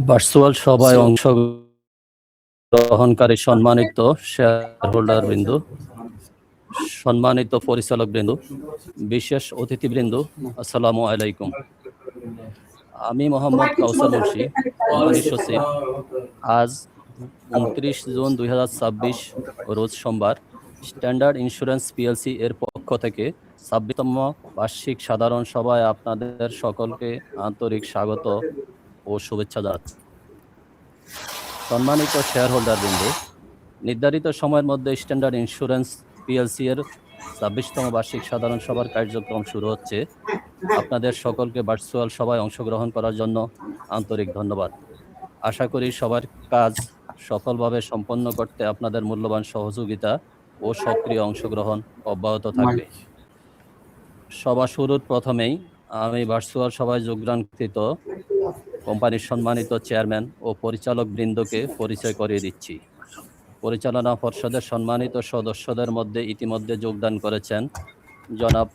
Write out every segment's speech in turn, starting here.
Virtual সভায় অংশগ্রহণকারী সম্মানিত শেয়ার হোল্ডার বৃন্দ, সম্মানিত পরিচালক বৃন্দ, বিশেষ অতিথিবৃন্দ, আসসালামু আলাইকুম। আমি মোহাম্মদ কাউসার মুন্সি, কোম্পানির সচিব। আজ 29 জুন 2026 রোজ সোমবার স্ট্যান্ডার্ড ইন্স্যুরেন্স পিএলসি এর পক্ষ থেকে 26তম বার্ষিক সাধারণ সভায় আপনাদের সকলকে আন্তরিক স্বাগত ও শুভেচ্ছা জানাচ্ছি। সম্মানিত শেয়ার হোল্ডার বৃন্দ, নির্ধারিত সময়ের মধ্যে স্ট্যান্ডার্ড ইন্স্যুরেন্স পিএলসি এর 26তম বার্ষিক সাধারণ সভার কার্যক্রম শুরু হচ্ছে। আপনাদের সকলকে ভার্চুয়াল সভায় অংশগ্রহণ করার জন্য আন্তরিক ধন্যবাদ। আশা করি সবার কাজ সফলভাবে সম্পন্ন করতে আপনাদের মূল্যবান সহযোগিতা ও সক্রিয় অংশগ্রহণ অব্যাহত থাকবে। সভা শুরুর প্রথমেই আমি ভার্চুয়াল সভায় যোগদানকৃত কোম্পানির সম্মানিত চেয়ারম্যান ও পরিচালক বৃন্দকে পরিচয় করিয়ে দিচ্ছি। পরিচালনা পর্ষদের সম্মানিত সদস্যদের মধ্যে ইতিমধ্যে যোগদান করেছেন জনাব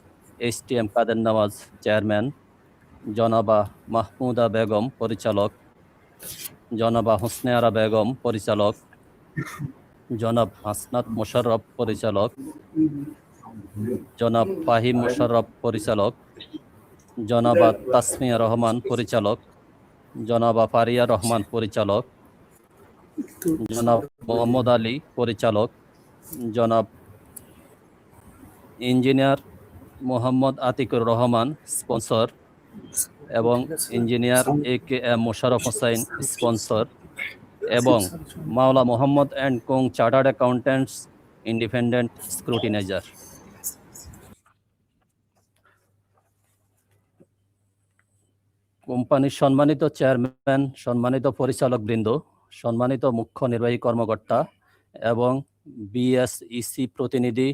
HTM কাদের নওয়াজ চেয়ারম্যান, জনাবা মাহমুদা বেগম পরিচালক, জনাবা হোসনে আরা বেগম পরিচালক, জনাব হাসনাত মোশাররফ পরিচালক, জনাব ফাহিম মোশাররফ পরিচালক, জনাবা তাসমিয়া রহমান পরিচালক, জনাবা ফারিয়া রহমান পরিচালক, জনাব মোহাম্মদ আলী পরিচালক, জনাব ইঞ্জিনিয়ার মোহাম্মদ আতিকুর রহমান স্পন্সর এবং engineer AKM Mosharraf Hossain sponsor এবং Mowla Mohammad and co chartered accountants independent scrutinizer. কোম্পানির সম্মানিত চেয়ারম্যান, সম্মানিত পরিচালক বৃন্দ, সম্মানিত মুখ্য নির্বাহী কর্মকর্তা এবং BSEC প্রতিনিধি,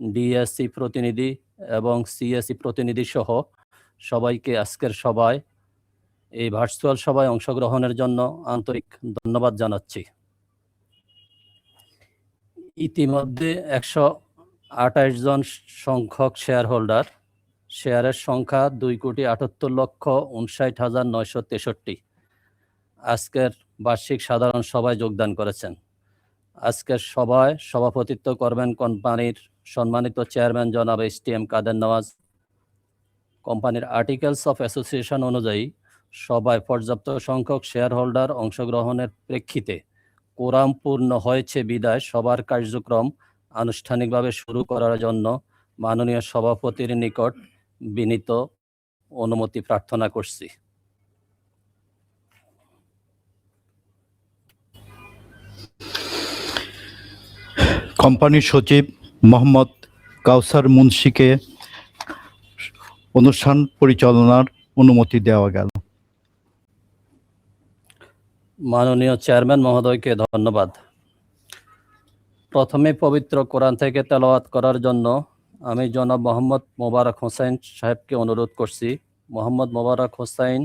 DSC প্রতিনিধি এবং CSE প্রতিনিধি সহ সবাইকে আজকের সভায় এই ভার্চুয়াল সভায় অংশগ্রহণের জন্য আন্তরিক ধন্যবাদ জানাচ্ছি। ইতিমধ্যে 128 জন সংখ্যক শেয়ার হোল্ডার, শেয়ারের সংখ্যা 2,78,59,963 আজকের বার্ষিক সাধারণ সভায় যোগদান করেছেন। আজকের সভায় সভাপতিত্ব করবেন কোম্পানির সম্মানিত চেয়ারম্যান জনাব HTM কাদের নওয়াজ। কোম্পানির আর্টিকেলস অফ অ্যাসোসিয়েশন অনুযায়ী সভায় পর্যাপ্ত সংখ্যক শেয়ার হোল্ডার অংশগ্রহণের প্রেক্ষিতে কোরাম পূর্ণ হয়েছে বিদায় সবার কার্যক্রম আনুষ্ঠানিকভাবে শুরু করার জন্য মাননীয় সভাপতির নিকট বিনীত অনুমতি প্রার্থনা করছি। কোম্পানির সচিব মোহাম্মদ কাউসার মুন্সিকে অনুষ্ঠান পরিচালনার অনুমতি দেওয়া গেল। মাননীয় চেয়ারম্যান মহোদয়কে ধন্যবাদ। প্রথমে পবিত্র কোরআন থেকে তেলাওয়াত করার জন্য আমি জনাব মোহাম্মদ মোবারক হোসাইন সাহেবকে অনুরোধ করছি। মোহাম্মদ মোবারক হোসাইন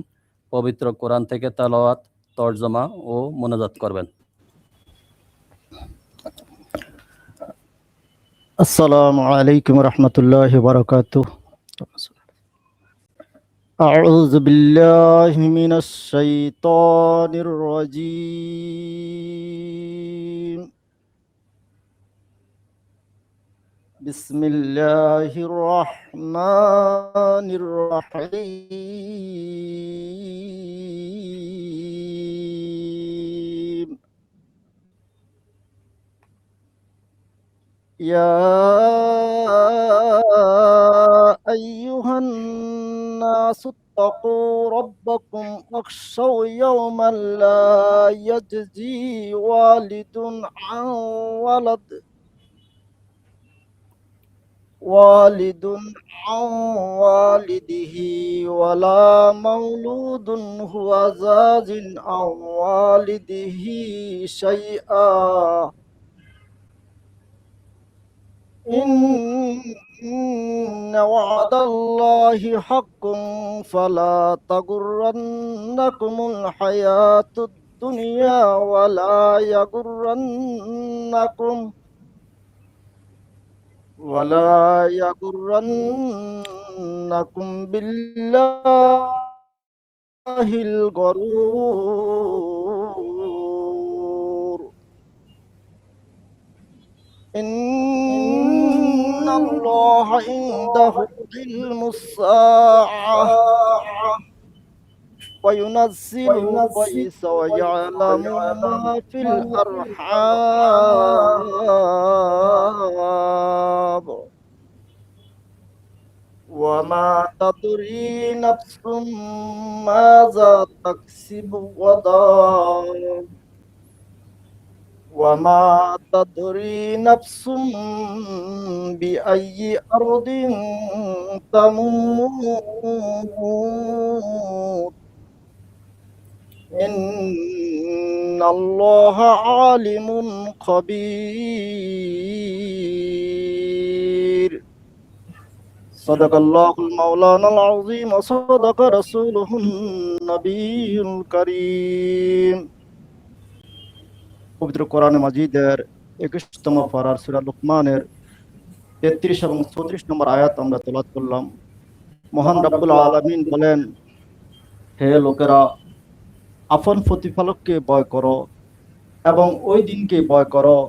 পবিত্র কোরআন থেকে তেলাওয়াত, তর্জমা ও মোনাজাত করবেন। আসসালামু আলাইকুম রহমতুল্লাহি ওয়া বারাকাতুহু। আউযু বিল্লাহি মিনাশ শাইতানির রাজীম। বিসমিল্লাহির রহমানির রহিম। يا أيها الناس اتقوا ربكم واخشوا يوما لا يجزي والد عن والده ولا مولود هو جاز عن والده شيئا إن وعد الله حق فلا تغرنكم الحياة الدنيا ولا يغرنكم بالله الغرور إن الله عنده علم الساعة وينزل الغيث ويعلم ما في الأرحام وما تدري نفس ماذا تكسب غدا وما تدري نفس بأي أرض تموت إن الله عالم خبير صدق الله المولانا العظيم وصدق رسوله النبي الكريم পবিত্র কোরআনে মাজিদের 21তম পারার সূরা লুকমানের 33 এবং 34 নম্বর আয়াত আমরা তেলাওয়াত করলাম। মহান রব্বুল আলামিন বলেন, হে লোকেরা, আপন প্রতিপালককে ভয় করো এবং ওই দিনকে ভয় করো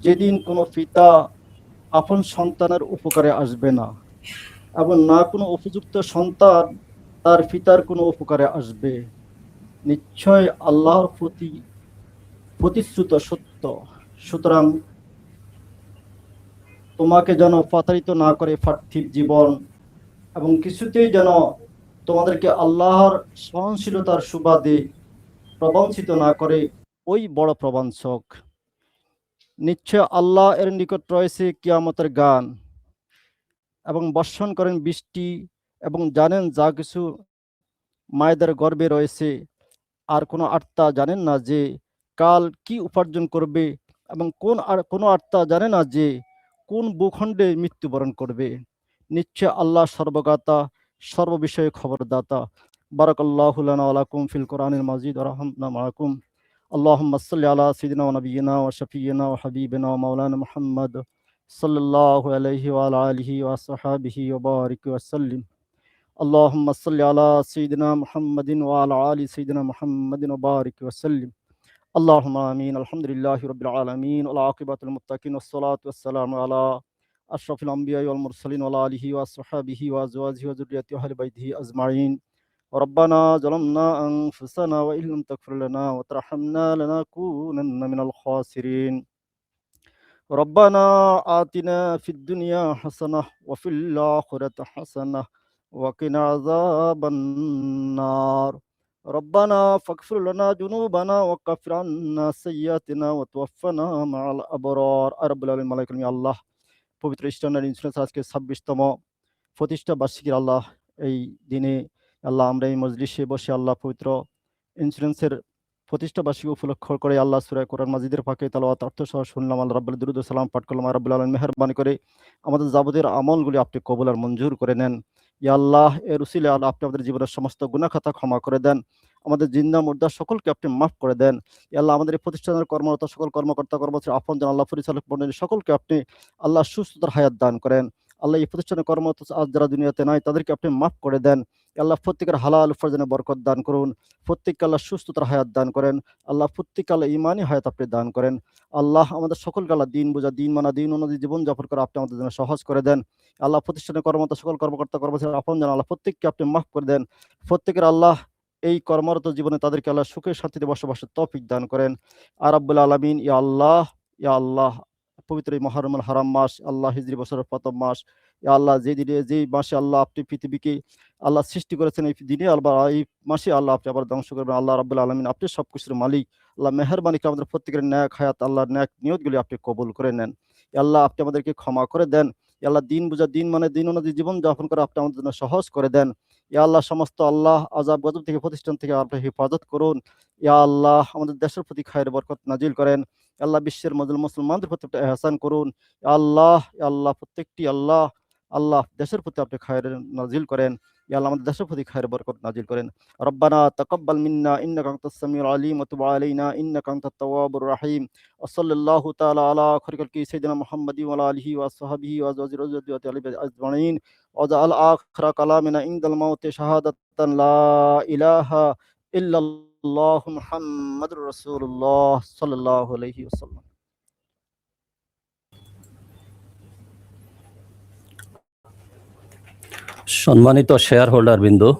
যেদিন কোনো পিতা আপন সন্তানের উপকারে আসবে না এবং না কোনো উপযুক্ত সন্তান তার পিতার কোনো উপকারে আসবে। নিশ্চয় আল্লাহর প্রতি প্রতিশ্রুত সত্য। সুতরাং তোমাকে যেন প্রতারিত না করে পার্থিব জীবন এবং কিছুতেই যেন তোমাদেরকে আল্লাহর সহনশীলতার সুবাদে প্রবঞ্চিত না করে ওই বড় প্রবঞ্চক। নিশ্চয় আল্লাহ এর নিকট রয়েছে কিয়ামতের গান এবং বর্ষণ করেন বৃষ্টি এবং জানেন যা কিছু মায়েদের গর্ভে রয়েছে। আর কোনো আত্মা জানেন না যে কাল কি উপার্জন করবে এবং কোনো আত্মা জানে না যে কোন ভূখণ্ডে মৃত্যুবরণ করবে। নিশ্চয় আল্লাহ সর্বজ্ঞাতা, সর্ববিষয়ে খবরদাতা। বারাকাল্লাহু লানা ওয়া লাকুম ফিল কোরআনিল মাজিদ ওয়া রাহমানা মাআকুম। আল্লাহুম্মা সাল্লি আলা সাইয়্যিদিনা ওয়া নাবিয়িনা ওয়া শাফিয়িনা ওয়া হাবিবিনা ওয়া মাওলানা মুহাম্মদ সাল্লাল্লাহু আলাইহি ওয়া আলা আলিহি ওয়া আসহাবিহি ওয়া বারিক ওয়া সাল্লিম। اللهم صل على سيدنا محمد وعلى آل سيدنا محمد وبارك وسلم. اللهم آمين. الحمد لله رب العالمين والعاقبة للمتقين والصلاة والسلام على أشرف الأنبياء والمرسلين وعلى آله وصحبه وأزواجه وذريته وأهل بيته أجمعين. ربنا ظلمنا أنفسنا وإن لم تغفر لنا وترحمنا لنكونن من الخاسرين. ربنا آتنا في الدنيا حسنة وفي الآخرة حسنة وقنا عذاب النار. ربنا فاغفر لنا ذنوبنا وكفر عنا سيئاتنا وتوفنا مع الأبرار. رب العالمين মালিকুল আল্লাহ, পবিত্র স্ট্যান্ডার্ড ইন্স্যুরেন্স আজকে 26তম প্রতিষ্ঠা বার্ষিকীর আল্লাহ এই দিনে আল্লাহ আমরা এই মজলিসে বসে আল্লাহ পবিত্র ইন্স্যুরেন্সের প্রতিষ্ঠা বার্ষিকী উপলক্ষ করে আল্লাহ সূরা কোরআন মাজিদের পাকে তেলাওয়াত অর্থ সহ শুনলাম। আল্লাহ রাব্বুল দুরূদ ও সালাম পাঠ করলাম। রাব্বুল আলামিন মেহেরবানি করে আমাদের যাবতীয় আমলগুলি আপনি কবুল আর মঞ্জুর করে নেন। ইয়া আল্লাহ, এর উসিলে আল্লাহ আপনি আমাদের জীবনের সমস্ত গুনাহ খাতা ক্ষমা করে দেন। আমাদের জিন্দা মুর্দা সকলকে আপনি মাফ করে দেন। ইয়া আল্লাহ, আমাদের এই প্রতিষ্ঠানের কর্মরত সকল কর্মকর্তা কর্মচারী আপনজন আল্লাহ পরিচালক মণ্ডলী সকলকে আপনি আল্লাহ সুস্থতার হায়াত দান করেন। আল্লাহ, এই প্রতিষ্ঠানের কর্মরত আজ যারা দুনিয়াতে নাই তাদেরকে আপনি মাফ করে দেন। আল্লাহ, প্রত্যেকের হালাল উপার্জনে বরকত দান করুন। প্রত্যেককে আল্লাহ সুস্থতার হায়াত দান করেন। আল্লাহ, প্রত্যেককে আল্লাহ ইমানি হায়াত আপনি দান করেন। আল্লাহ, আমাদের সকলকে আল্লাহ দিন বোঝা, দিন মানা, দিন অনুযায়ী জীবন যাপন করে আপনি আমাদের জন্য সহজ করে দেন। আল্লাহ, প্রতিষ্ঠানের কর্মরত সকল কর্মকর্তা কর্মচারী আপনজন আল্লাহ প্রত্যেককে আপনি মাফ করে দেন। প্রত্যেকের আল্লাহ এই কর্মরত জীবনে তাদেরকে আল্লাহ সুখে শান্তিতে বসবাসের তৌফিক দান করেন। আর রাব্বুল আলামিন, ইয়া আল্লাহ, ইয়া আল্লাহ, পবিত্র এই মুহররমুল হারাম মাস, আল্লাহ হিজরি বছরের প্রথম মাস, ইয়া আল্লাহ যেই মাসে আল্লাহ আপনি পৃথিবীকে আল্লাহ সৃষ্টি করেছেন, এই দিনে আল্লাহ এই মাসে আল্লাহ আপনি আবার ধ্বংস করবেন। আল্লাহ রাব্বুল আলামিন, আপনি সবকিছুর মালিক। আল্লাহ মেহেরবানি করে আমাদের প্রত্যেকের ন্যাক হায়াত, আল্লাহ ন্যাক নিয়তগুলি আপনি কবুল করে নেন। আল্লাহ, আপনি আমাদেরকে ক্ষমা করে দেন। আল্লাহ, দিন বোঝা, দিন মানে দিন অনুযায়ী জীবন যাপন করে আপনি আমাদের জন্য সহজ করে দেন। ইয়া আল্লাহ, সমস্ত আল্লাহ আযাব গজব থেকে প্রতিষ্ঠান থেকে আপনি হেফাজত করুন। ইয়া আল্লাহ, আমাদের দেশের প্রতি খায়ের বরকত নাজিল করেন। আল্লাহ, বিশ্বের মুসলমানদের প্রতি আপনি ইহসান করুন। ইয়া আল্লাহ, ইয়া আল্লাহ, প্রত্যেকটি আল্লাহ দেশের প্রতি আপনি খায়ের নাজিল করেন। ইয়া আল্লাহ আমাদের দেশের প্রতি খায়ের বরকত নাজিল করেন। রব্বানা তাকাব্বাল মিন্না ইন্নাকা আনতাস সামিউল আলিম ওয়া তুব আলাইনা ইন্নাকা আনতাত তাওয়াবুর রাহিম। ওয়া সাল্লাল্লাহু তাআলা আলা খায়রিল খালকি সাইয়্যিদিনা মুহাম্মাদিন ওয়া আলা আলিহি ওয়া আসহাবিহি ওয়া আজওয়াজিহি ওয়া যুররিyyatihi ওয়া তালিবিহি আজমাইন। ওয়া জাআল আখিরা কালামিনা ইনদাল মাউতি শাহাদাতান লা ইলাহা ইল্লাল্লাহু মুহাম্মাদুর রাসূলুল্লাহ সাল্লাল্লাহু আলাইহি ওয়াসাল্লাম। সম্মানিত শেয়ার হোল্ডার বিন্দু,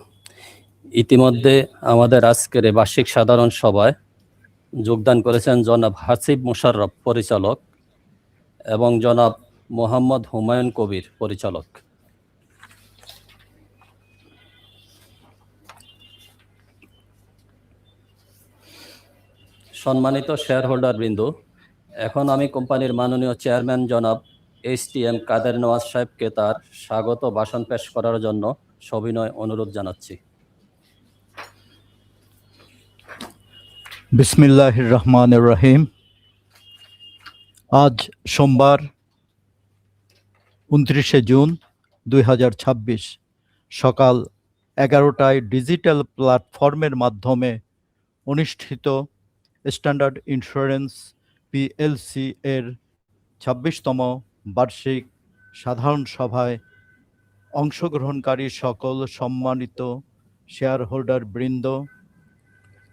ইতিমধ্যে আমাদের আজকের এই বার্ষিক সাধারণ সভায় যোগদান করেছেন জনাব হাসিব মোশাররফ পরিচালক এবং জনাব মোহাম্মদ হুমায়ুন কবির পরিচালক। সম্মানিত শেয়ার হোল্ডার বিন্দু, এখন আমি কোম্পানির মাননীয় চেয়ারম্যান জনাব HTM কাদের নওয়াজ সাহেবকে তার স্বাগত ভাষণ পেশ করার জন্য সবিনয় অনুরোধ জানাচ্ছি। বিসমিল্লাহির রহমানির রহিম। আজ সোমবার 29শে জুন 2026 সকাল 11টায় ডিজিটাল প্ল্যাটফর্মের মাধ্যমে অনুষ্ঠিত স্ট্যান্ডার্ড ইন্স্যুরেন্স পিএলসি এর 26তম বার্ষিক সাধারণ সভায় অংশগ্রহণকারী সকল সম্মানিত শেয়ার হোল্ডার বৃন্দ,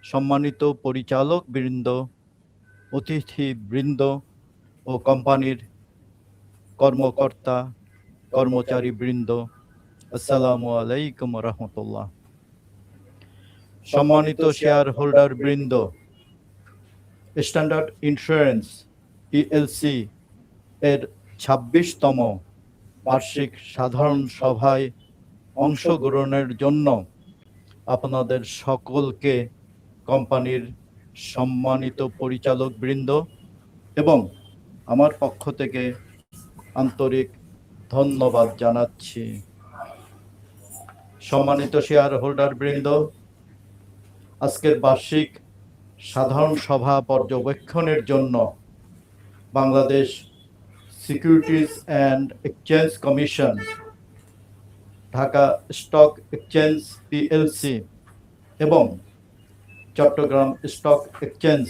সম্মানিত পরিচালক বৃন্দ, অতিথি বৃন্দ ও কোম্পানির কর্মকর্তা কর্মচারী বৃন্দ, আসসালামু আলাইকুম রহমতুল্লাহ। সম্মানিত শেয়ার হোল্ডার বৃন্দ, স্ট্যান্ডার্ড ইন্স্যুরেন্স পিএলসি এর 26তম বার্ষিক সাধারণ সভায় অংশগ্রহণের জন্য আপনাদের সকলকে কোম্পানির সম্মানিত পরিচালক বৃন্দ এবং আমার পক্ষ থেকে আন্তরিক ধন্যবাদ জানাচ্ছি। সম্মানিত শেয়ার হোল্ডার বৃন্দ, আজকের বার্ষিক সাধারণ সভা পর্যবেক্ষণের জন্য Bangladesh securities and exchange commission, Dhaka stock exchange PLC এবং চট্টগ্রাম স্টক এক্সচেঞ্জ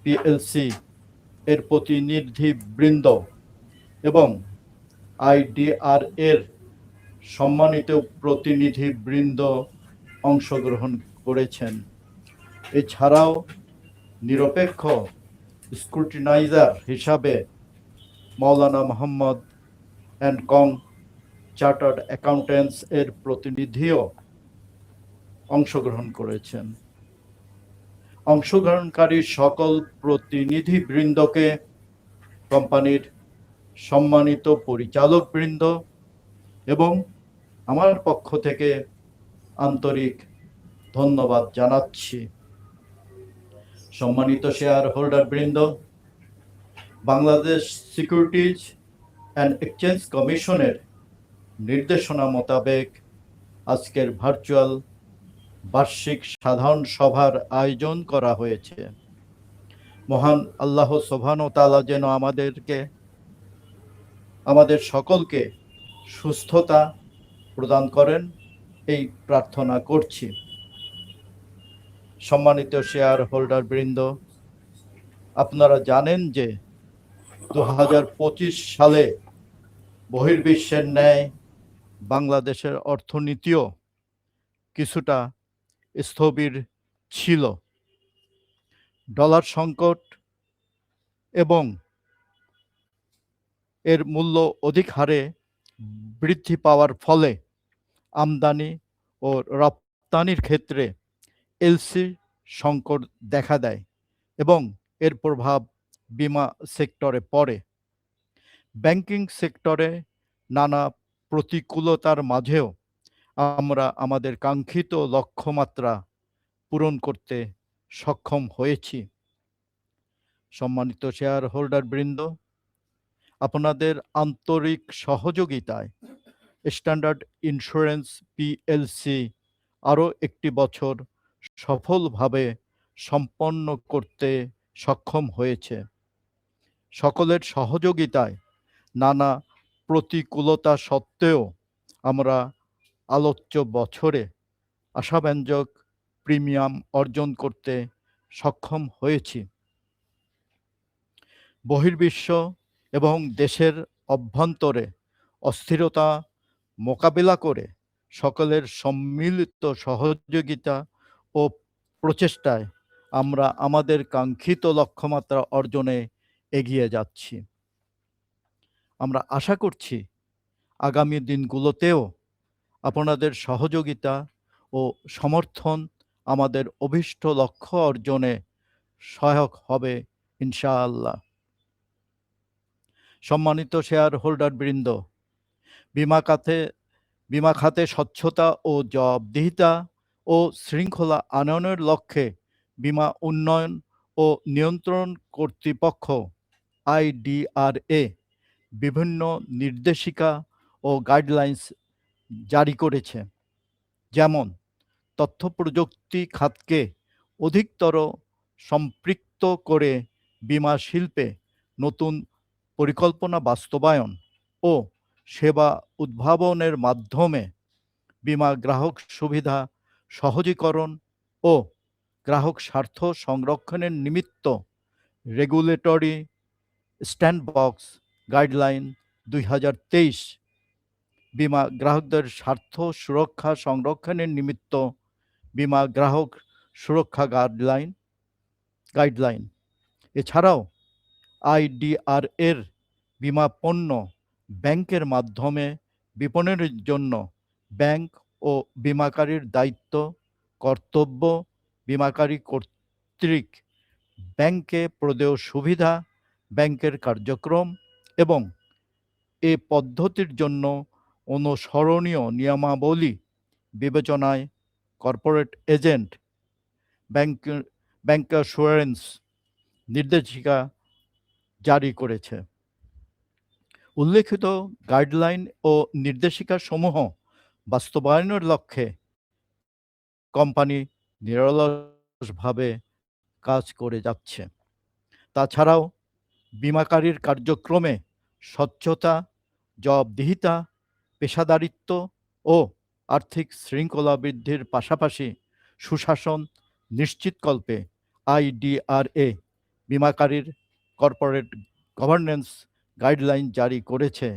পিএলসি এর প্রতিনিধিবৃন্দ এবং আইডিআর এর সম্মানিত প্রতিনিধিবৃন্দ অংশগ্রহণ করেছেন। এছাড়াও নিরপেক্ষ স্ক্রুটিনাইজার হিসাবে Maulana Mohammad and co chartered accountants এর প্রতিনিধিও অংশগ্রহণ করেছেন। অংশগ্রহণকারী সকল প্রতিনিধিবৃন্দকে কোম্পানির সম্মানিত পরিচালক বৃন্দ এবং আমার পক্ষ থেকে আন্তরিক ধন্যবাদ জানাচ্ছি। সম্মানিত শেয়ার হোল্ডার বৃন্দ, বাংলাদেশ সিকিউরিটিজ অ্যান্ড এক্সচেঞ্জ কমিশনের নির্দেশনা মোতাবেক আজকের ভার্চুয়াল বার্ষিক সাধারণ সভার আয়োজন করা হয়েছে। মহান আল্লাহ সুবহানাহু ওয়া তাআলা যেন আমাদের সকলকে সুস্থতা প্রদান করেন, এই প্রার্থনা করছি। সম্মানিত শেয়ার হোল্ডার বৃন্দ, আপনারা জানেন যে 2025 সালে বহির্বিশ্বের ন্যায় বাংলাদেশের অর্থনীতিও কিছুটা স্থবির ছিল। ডলার সংকট এবং এর মূল্য অধিক হারে বৃদ্ধি পাওয়ার ফলে আমদানি ও রপ্তানির ক্ষেত্রে এলসি সংকট দেখা দেয় এবং এর প্রভাব বিমা সেক্টরে পড়ে। ব্যাংকিং সেক্টরে নানা প্রতিকূলতার মাঝেও আমরা আমাদের কাঙ্ক্ষিত লক্ষ্যমাত্রা পূরণ করতে সক্ষম হয়েছি। সম্মানিত শেয়ার হোল্ডার বৃন্দ, আপনাদের আন্তরিক সহযোগিতায় স্ট্যান্ডার্ড ইন্স্যুরেন্স পিএলসি আরও একটি বছর সফলভাবে সম্পন্ন করতে সক্ষম হয়েছে। সকলের সহযোগিতায় নানা প্রতিকূলতা সত্ত্বেও আমরা আলোচ্য বছরে আশাব্যঞ্জক প্রিমিয়াম অর্জন করতে সক্ষম হয়েছি। বহির্বিশ্ব এবং দেশের অভ্যন্তরে অস্থিরতা মোকাবিলা করে সকলের সম্মিলিত সহযোগিতা ও প্রচেষ্টায় আমরা আমাদের কাঙ্ক্ষিত লক্ষ্যমাত্রা অর্জনে এগিয়ে যাচ্ছি। আমরা আশা করছি আগামী দিনগুলোতেও আপনাদের সহযোগিতা ও সমর্থন আমাদের অভীষ্ট লক্ষ্য অর্জনে সহায়ক হবে ইনশাআল্লাহ। সম্মানিত শেয়ার হোল্ডার বৃন্দ, বীমা খাতে স্বচ্ছতা ও জবাবদিহিতা ও শৃঙ্খলা আনয়নের লক্ষ্যে বীমা উন্নয়ন ও নিয়ন্ত্রণ কর্তৃপক্ষ IDRA বিভিন্ন নির্দেশিকা ও গাইডলাইন্স জারি করেছে। যেমন তথ্য প্রযুক্তি খাতকে অধিকতর সম্পৃক্ত করে বীমা শিল্পে নতুন পরিকল্পনা বাস্তবায়ন ও সেবা উদ্ভাবনের মাধ্যমে বীমা গ্রাহক সুবিধা সহজীকরণ ও গ্রাহক স্বার্থ সংরক্ষণের নিমিত্ত রেগুলেটরি স্যান্ডবক্স গাইডলাইন 2023, বীমা গ্রাহকদের স্বার্থ সুরক্ষা সংরক্ষণের নিমিত্ত বীমা গ্রাহক সুরক্ষা গাইডলাইন। এছাড়াও IDRA-র বীমা পণ্য ব্যাংকের মাধ্যমে বিপণনের জন্য ব্যাংক ও বীমাকারীর দায়িত্ব, কর্তব্য, বীমাকারী কর্তৃক ব্যাংকে প্রদেয় সুবিধা, ব্যাংকের কার্যক্রম এবং এ পদ্ধতির জন্য অনুসরণীয় নিয়মাবলী বিবেচনায় কর্পোরেট এজেন্ট ব্যাংকারশিওরেন্স নির্দেশিকা জারি করেছে। উল্লেখিত গাইডলাইন ও নির্দেশিকা সমূহ বাস্তবায়নের লক্ষ্যে কোম্পানি নিরলসভাবে কাজ করে যাচ্ছে। তাছাড়াও বীমাকারীর কার্যক্রমে স্বচ্ছতা, জবাবদিহিতা, পেশাদারিত্ব ও আর্থিক শৃঙ্খলা বৃদ্ধির পাশাপাশি সুশাসন নিশ্চিতকল্পে IDRA বীমাকারীর কর্পোরেট গভর্নেন্স গাইডলাইন জারি করেছে,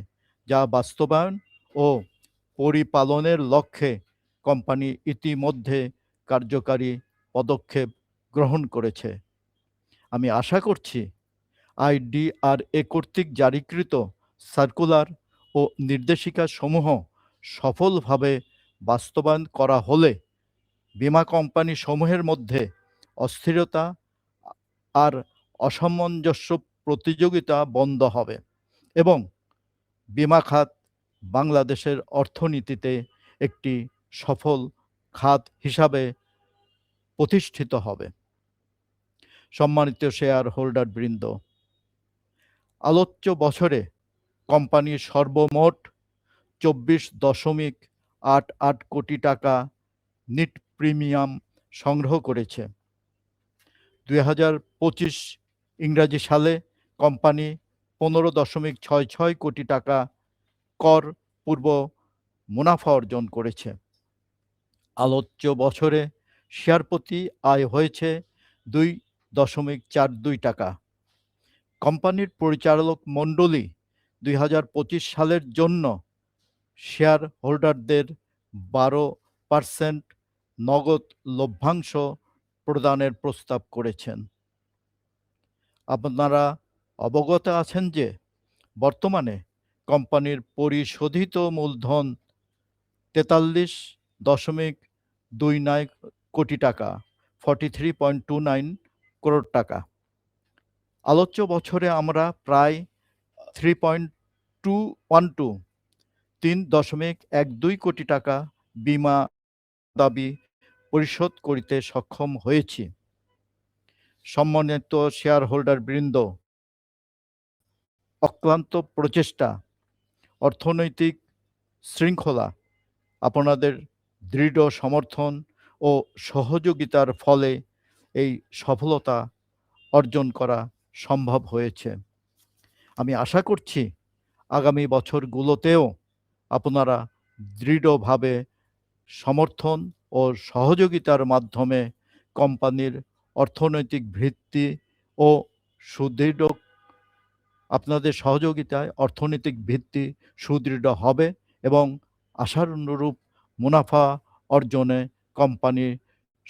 যা বাস্তবায়ন ও পরিপালনের লক্ষ্যে কোম্পানি ইতিমধ্যে কার্যকারী পদক্ষেপ গ্রহণ করেছে। আমি আশা করছি IDRA কর্তৃক জারিকৃত সার্কুলার ও নির্দেশিকা সমূহ সফলভাবে বাস্তবায়ন করা হলে বীমা কোম্পানি সমূহের মধ্যে অস্থিরতা আর অসামঞ্জস্য প্রতিযোগিতা বন্ধ হবে এবং বীমা খাত বাংলাদেশের অর্থনীতিতে একটি সফল খাত হিসাবে প্রতিষ্ঠিত হবে। সম্মানিত শেয়ার হোল্ডার বৃন্দ, আলোচ্য বছরে কোম্পানি সর্বমোট 24.88 কোটি টাকা নিট প্রিমিয়াম সংগ্রহ করেছে। 2025 ইংরাজি সালে কোম্পানি 15.66 কোটি টাকা কর পূর্ব মুনাফা অর্জন করেছে। আলোচ্য বছরে শেয়ার প্রতি আয় হয়েছে 2.42 টাকা। কোম্পানির পরিচালক মণ্ডলী 2025 সালের জন্য শেয়ার হোল্ডারদের 12% নগদ লভ্যাংশ প্রদানের প্রস্তাব করেছেন। আপনারা অবগত আছেন যে বর্তমানে কোম্পানির পরিশোধিত মূলধন 43.29 কোটি টাকা, 43.29 করোড় টাকা। আলোচ্য বছরে আমরা প্রায় 3.12 কোটি টাকা বীমা দাবি পরিশোধ করিতে সক্ষম হয়েছি। সম্মানিত শেয়ার হোল্ডার বৃন্দ, অক্লান্ত প্রচেষ্টা, অর্থনৈতিক শৃঙ্খলা, আপনাদের দৃঢ় সমর্থন ও সহযোগিতার ফলে এই সফলতা অর্জন করা সম্ভব হয়েছে। আমি আশা করছি আগামী বছরগুলোতেও আপনারা দৃঢ়ভাবে সমর্থন ও সহযোগিতার মাধ্যমে কোম্পানির অর্থনৈতিক ভিত্তি ও সুদৃঢ় আপনাদের সহযোগিতায় অর্থনৈতিক ভিত্তি সুদৃঢ় হবে এবং আশানুরূপ মুনাফা অর্জনে কোম্পানি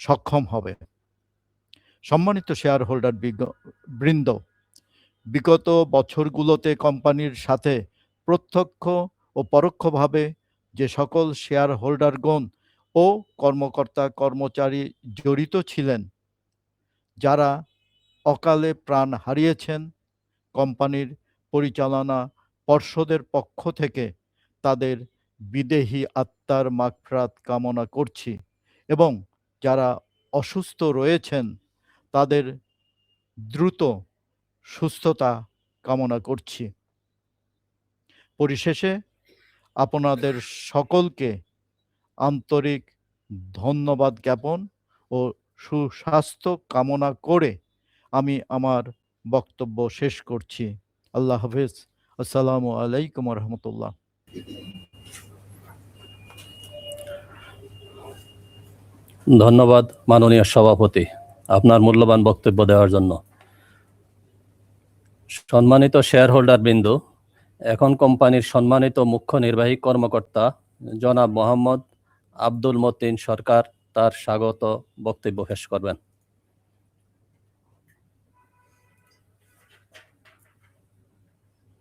সক্ষম হবে। সম্মানিত শেয়ার হোল্ডার বৃন্দ, বিগত বছরগুলোতে কোম্পানির সাথে প্রত্যক্ষ ও পরোক্ষভাবে যে সকল শেয়ার হোল্ডারগণ ও কর্মকর্তা কর্মচারী জড়িত ছিলেন, যারা অকালে প্রাণ হারিয়েছেন, কোম্পানির পরিচালনা পর্ষদের পক্ষ থেকে তাদের বিদেহী আত্মার মাগফিরাত কামনা করছি এবং যারা অসুস্থ রয়েছেন তাদের দ্রুত সুস্থতা কামনা করছি। পরিশেষে আপনাদের সকলকে আন্তরিক ধন্যবাদ জ্ঞাপন ও সুস্বাস্থ্য কামনা করে আমি আমার বক্তব্য শেষ করছি। আল্লাহ হাফেজ। আসসালামু আলাইকুম রহমতুল্লাহ। ধন্যবাদ মাননীয় সভাপতি আপনার মূল্যবান বক্তব্য দেওয়ার জন্য। সম্মানিত শেয়ার হোল্ডার বিন্দু, এখন কোম্পানির সম্মানিত মুখ্য নির্বাহী কর্মকর্তা জনাব মোহাম্মদ আব্দুল মতিন সরকার তার স্বাগত বক্তব্য পেশ করবেন।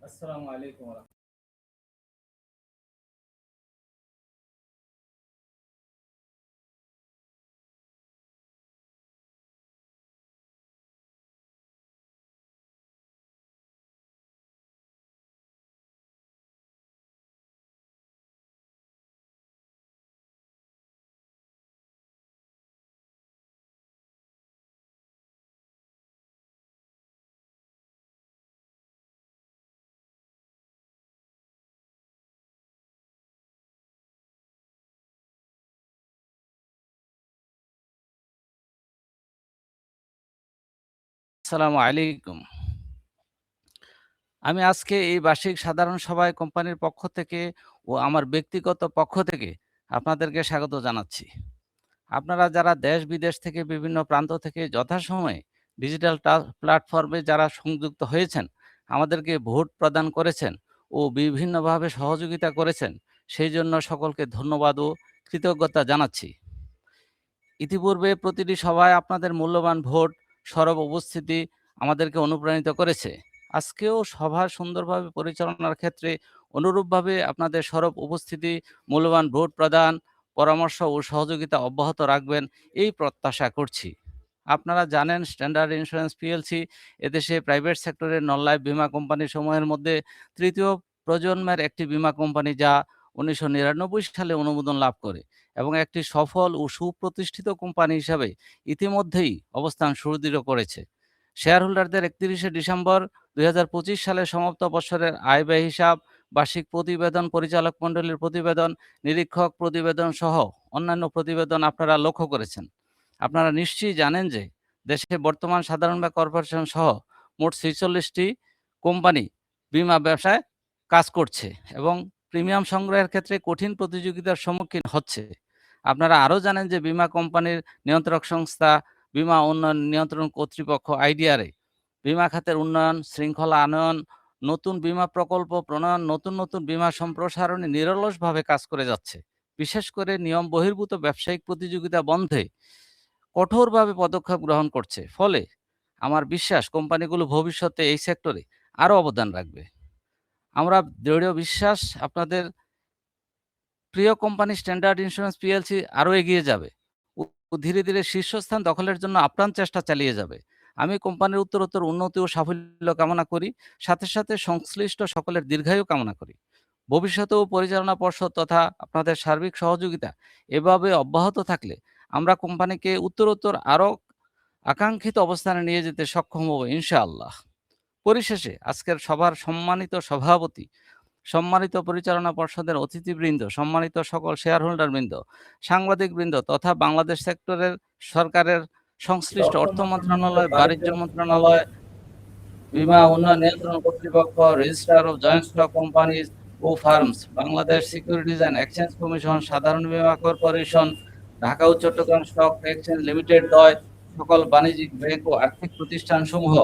আসসালামু আলাইকুম। আসসালামু আলাইকুম। আমি আজকে এই বার্ষিক সাধারণ সভায় কোম্পানির পক্ষ থেকে ও আমার ব্যক্তিগত পক্ষ থেকে আপনাদেরকে স্বাগত জানাচ্ছি। আপনারা যারা দেশ বিদেশ থেকে বিভিন্ন প্রান্ত থেকে যথাসময়ে ডিজিটাল প্ল্যাটফর্মে যারা সংযুক্ত হয়েছেন, আমাদেরকে ভোট প্রদান করেছেন ও বিভিন্নভাবে সহযোগিতা করেছেন, সেই জন্য সকলকে ধন্যবাদ ও কৃতজ্ঞতা জানাচ্ছি। ইতিপূর্বে প্রতিটি সভায় আপনাদের মূল্যবান ভোট, সরব উপস্থিতি আমাদেরকে অনুপ্রাণিত করেছে। আজকেও সভা সুন্দরভাবে পরিচালনার ক্ষেত্রে অনুরূপভাবে আপনাদের সরব উপস্থিতি, মূল্যবান ভোট প্রদান, পরামর্শ ও সহযোগিতা অব্যাহত রাখবেন এই প্রত্যাশা করছি। আপনারা জানেন স্ট্যান্ডার্ড ইন্স্যুরেন্স পিএলসি এদেশে প্রাইভেট সেক্টরের নন লাইফ বীমা কোম্পানি সমূহের মধ্যে তৃতীয় প্রজন্মের একটি বীমা কোম্পানি, যা 1999 সালে অনুমোদন লাভ করে এবং একটি সফল ও সুপ্রতিষ্ঠিত কোম্পানি হিসাবে ইতিমধ্যেই অবস্থান সুদৃঢ় করেছে। শেয়ার হোল্ডারদের 31শে ডিসেম্বর 2025 সালে সমাপ্ত বছরের আয় ব্যয় হিসাব, বার্ষিক প্রতিবেদন, পরিচালক মণ্ডলীর প্রতিবেদন, নিরীক্ষক প্রতিবেদন সহ অন্যান্য প্রতিবেদন আপনারা লক্ষ্য করেছেন। আপনারা নিশ্চয়ই জানেন যে দেশে বর্তমান সাধারণ বা কর্পোরেশন সহ মোট 46টি কোম্পানি বীমা ব্যবসায় কাজ করছে এবং প্রিমিয়াম সংগ্রহের ক্ষেত্রে কঠিন প্রতিযোগিতার সম্মুখীন হচ্ছে। আপনারা আরও জানেন যে বীমা কোম্পানির নিয়ন্ত্রক সংস্থা বীমা উন্নয়ন নিয়ন্ত্রণ কর্তৃপক্ষ আইডিআরএ বীমা খাতের উন্নয়ন, শৃঙ্খলা আনয়ন, নতুন বীমা প্রকল্প প্রণয়ন, নতুন নতুন বীমা সম্প্রসারণে নিরলসভাবে কাজ করে যাচ্ছে। বিশেষ করে নিয়ম বহির্ভূত ব্যবসায়িক প্রতিযোগিতা বন্ধে কঠোরভাবে পদক্ষেপ গ্রহণ করছে। ফলে আমার বিশ্বাস কোম্পানিগুলো ভবিষ্যতে এই সেক্টরে আরও অবদান রাখবে। আমরা দৃঢ় বিশ্বাস আপনাদের প্রিয় কোম্পানি স্ট্যান্ডার্ড ইন্স্যুরেন্স পিএলসি আরও এগিয়ে যাবে ও ধীরে ধীরে শীর্ষস্থান দখলের জন্য আপ্রাণ চেষ্টা চালিয়ে যাবে। আমি কোম্পানির উত্তরোত্তর উন্নতি ও সাফল্য কামনা করি, সাথে সাথে সংশ্লিষ্ট সকলের দীর্ঘায়ু কামনা করি। ভবিষ্যতেও পরিচালনা পর্ষদ তথা আপনাদের সার্বিক সহযোগিতা এভাবে অব্যাহত থাকলে আমরা কোম্পানিকে উত্তরোত্তর আরও আকাঙ্ক্ষিত অবস্থানে নিয়ে যেতে সক্ষম হব ইনশাআল্লাহ। পরিশেষে আজকের সভার সম্মানিত সভাপতি, সম্মানিত পরিচালনা পর্ষদের অতিথিবৃন্দ, সম্মানিত সকল শেয়ার হোল্ডারবৃন্দ, সাংবাদিকবৃন্দ তথা বাংলাদেশ সেক্টরের সরকারের সংশ্লিষ্ট অর্থ মন্ত্রণালয়, বাণিজ্য মন্ত্রণালয়, বীমা উন্নয়ন নিয়ন্ত্রণ কর্তৃপক্ষ, registrar of joint stock companies, ও firms, Bangladesh securities and exchange commission, সাধারণ বীমা কর্পোরেশন, ঢাকা ও চট্টগ্রাম স্টক এক্সচেঞ্জ লিমিটেড দ্বয়, সকল বাণিজ্যিক ব্যাংক ও আর্থিক প্রতিষ্ঠানসমূহ,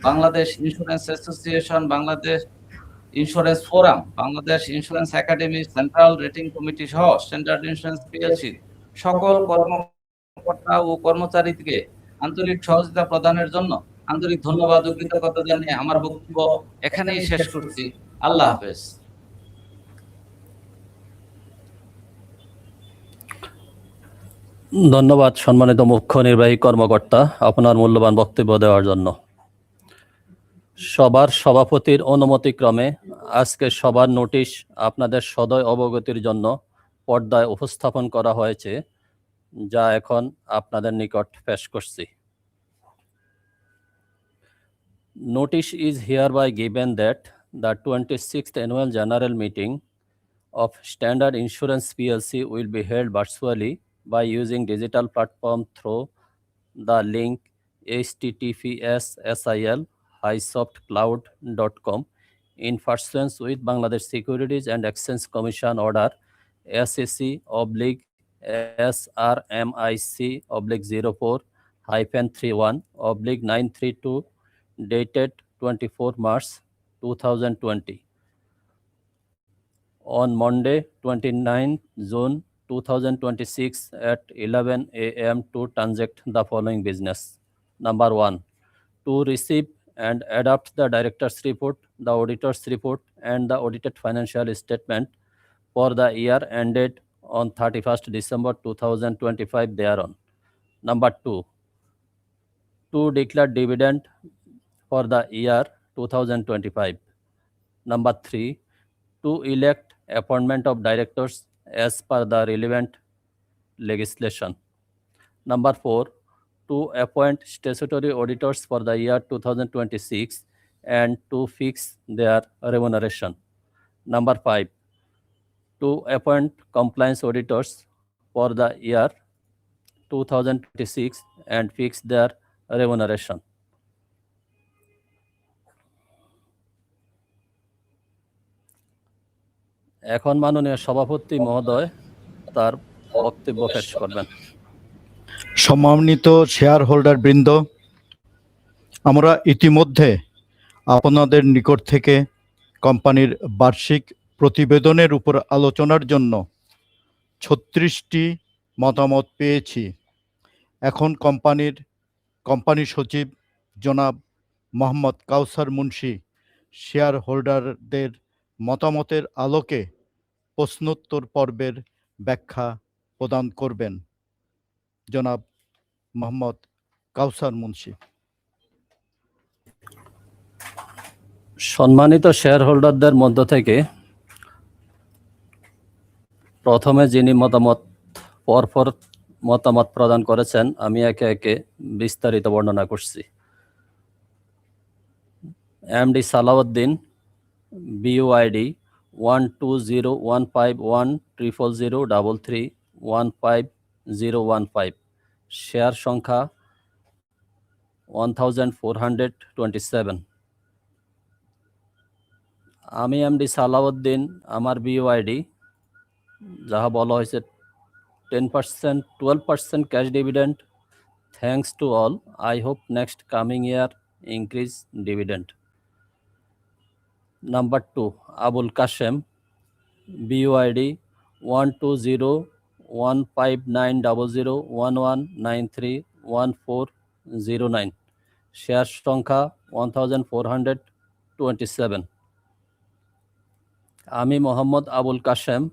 Bangladesh insurance association, Bangladesh insurance forum, Bangladesh insurance academy, central rating committee সহ স্ট্যান্ডার্ড ইন্স্যুরেন্স পিএলসি সকল কর্মকর্তা ও কর্মচারীকে আন্তরিক সহযোগিতা প্রদানের জন্য আন্তরিক ধন্যবাদ ও কৃতজ্ঞতা জানিয়ে আমার বক্তব্য এখানেই শেষ করছি। আল্লাহ হাফেজ। ধন্যবাদ সম্মানিত মুখ্য নির্বাহী কর্মকর্তা আপনার মূল্যবান বক্তব্য দেওয়ার জন্য। সবার সভাপতির অনুমতিক্রমে আজকে সবার নোটিশ আপনাদের সদয় অবগতির জন্য পর্দায় উপস্থাপন করা হয়েছে, যা এখন আপনাদের নিকট পেশ করছি। Notice is hereby given that the 26th annual general meeting of Standard Insurance PLC will be held virtually by using digital platform through the link https://highsoftcloud.com in pursuance with Bangladesh Securities and Exchange Commission Order SEC/MIC/04-31/932 dated 24 March 2020 on Monday 29 June 2026 at 11 a.m. to transact the following business. Number 1, to receive and adopt the director's report, the auditor's report, and the audited financial statement for the year ended on 31st December 2025 thereon. Number 2, to declare dividend for the year 2025. Number 3, to elect appointment of directors as per the relevant legislation. Number 4, to appoint statutory auditors for the year 2026 and to fix their remuneration. Number 5, to appoint compliance auditors for the year 2026 and fix their remuneration. এখন মাননীয় সভাপতি মহোদয় তার বক্তব্য পেশ করবেন। সম্মানিত share holder বৃন্দ, আমরা ইতিমধ্যে আপনাদের নিকট থেকে কোম্পানির বার্ষিক প্রতিবেদনের উপর আলোচনার জন্য 36টি মতামত পেয়েছি। এখন কোম্পানি সচিব জনাব মোহাম্মদ কাউসার মুন্সি শেয়ার হোল্ডারদের মতামতের আলোকে প্রশ্নোত্তর পর্বের ব্যাখ্যা প্রদান করবেন। জনাব মোহাম্মদ কাউসার মুন্সি। সম্মানিত শেয়ার হোল্ডারদের মধ্য থেকে প্রথমে যিনি পরপর মতামত প্রদান করেছেন, আমি একে একে বিস্তারিত বর্ণনা করছি। এমডি সালাউদ্দিন, BUID 1201510330315 শেয়ার সংখ্যা 1427। আমি এমডি সালাউদ্দিন, আমার BUID যাহা বলা হয়েছে 10%, 12% cash dividend. Thanks to all. I hope next coming year increase dividend. Number 2, Abul Kashem, BUID 120150011931409 share সংখ্যা 1427। আমি মোহাম্মদ আবুল কাশেম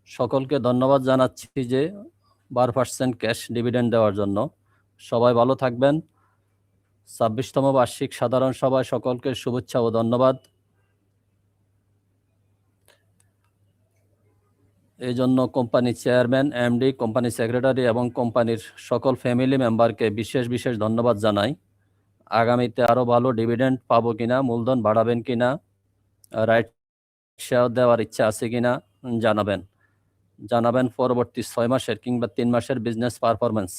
সকলকে ধন্যবাদ জানাচ্ছি যে 12% ক্যাশ ডিভিডেন্ড দেওয়ার জন্য। সবাই ভালো থাকবেন। 26তম বার্ষিক সাধারণ সভায় সকলকে শুভেচ্ছা ও ধন্যবাদ। এই জন্য কোম্পানির চেয়ারম্যান, এমডি, কোম্পানি সেক্রেটারি এবং কোম্পানির সকল ফ্যামিলি মেম্বারকে বিশেষ বিশেষ ধন্যবাদ জানাই। আগামীতে আরও ভালো ডিভিডেন্ড পাবো কিনা, মূলধন বাড়াবেন কিনা, রাইট শেয়ার দেওয়ার ইচ্ছা আছে কিনা জানাবেন পরবর্তী 6 মাসের কিংবা 3 মাসের বিজনেস পারফরমেন্স।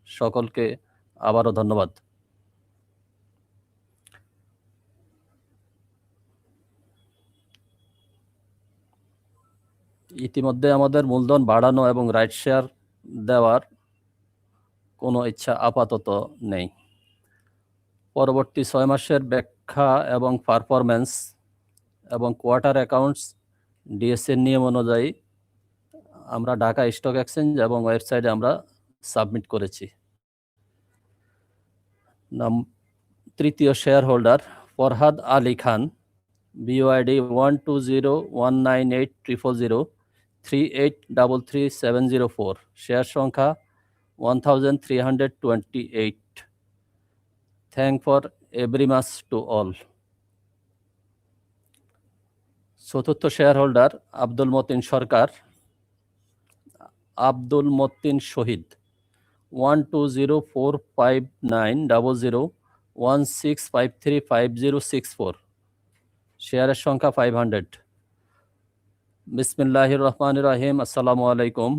সকলকে আবারও ধন্যবাদ। ইতিমধ্যে আমাদের মূলধন বাড়ানো এবং রাইট শেয়ার দেওয়ার কোনো ইচ্ছা আপাতত নেই। পরবর্তী 6 মাসের ব্যাখ্যা এবং পারফরম্যান্স এবং কোয়ার্টার অ্যাকাউন্টস ডিএসএর নিয়ম অনুযায়ী আমরা ঢাকা স্টক এক্সচেঞ্জ এবং ওয়েবসাইটে আমরা সাবমিট করেছি। তৃতীয় share holder Farhad Ali Khan, BYD 12019800038333704, share সংখ্যা 1328। Thank for every much to all. চতুর্থ শেয়ার হোল্ডার আব্দুল মতিন সরকার, আব্দুল মতিন শহীদ, 120490016535064, শেয়ারের সংখ্যা 500। বিসমিল্লাহির রহমানির রহিম। আসসালামু আলাইকুম।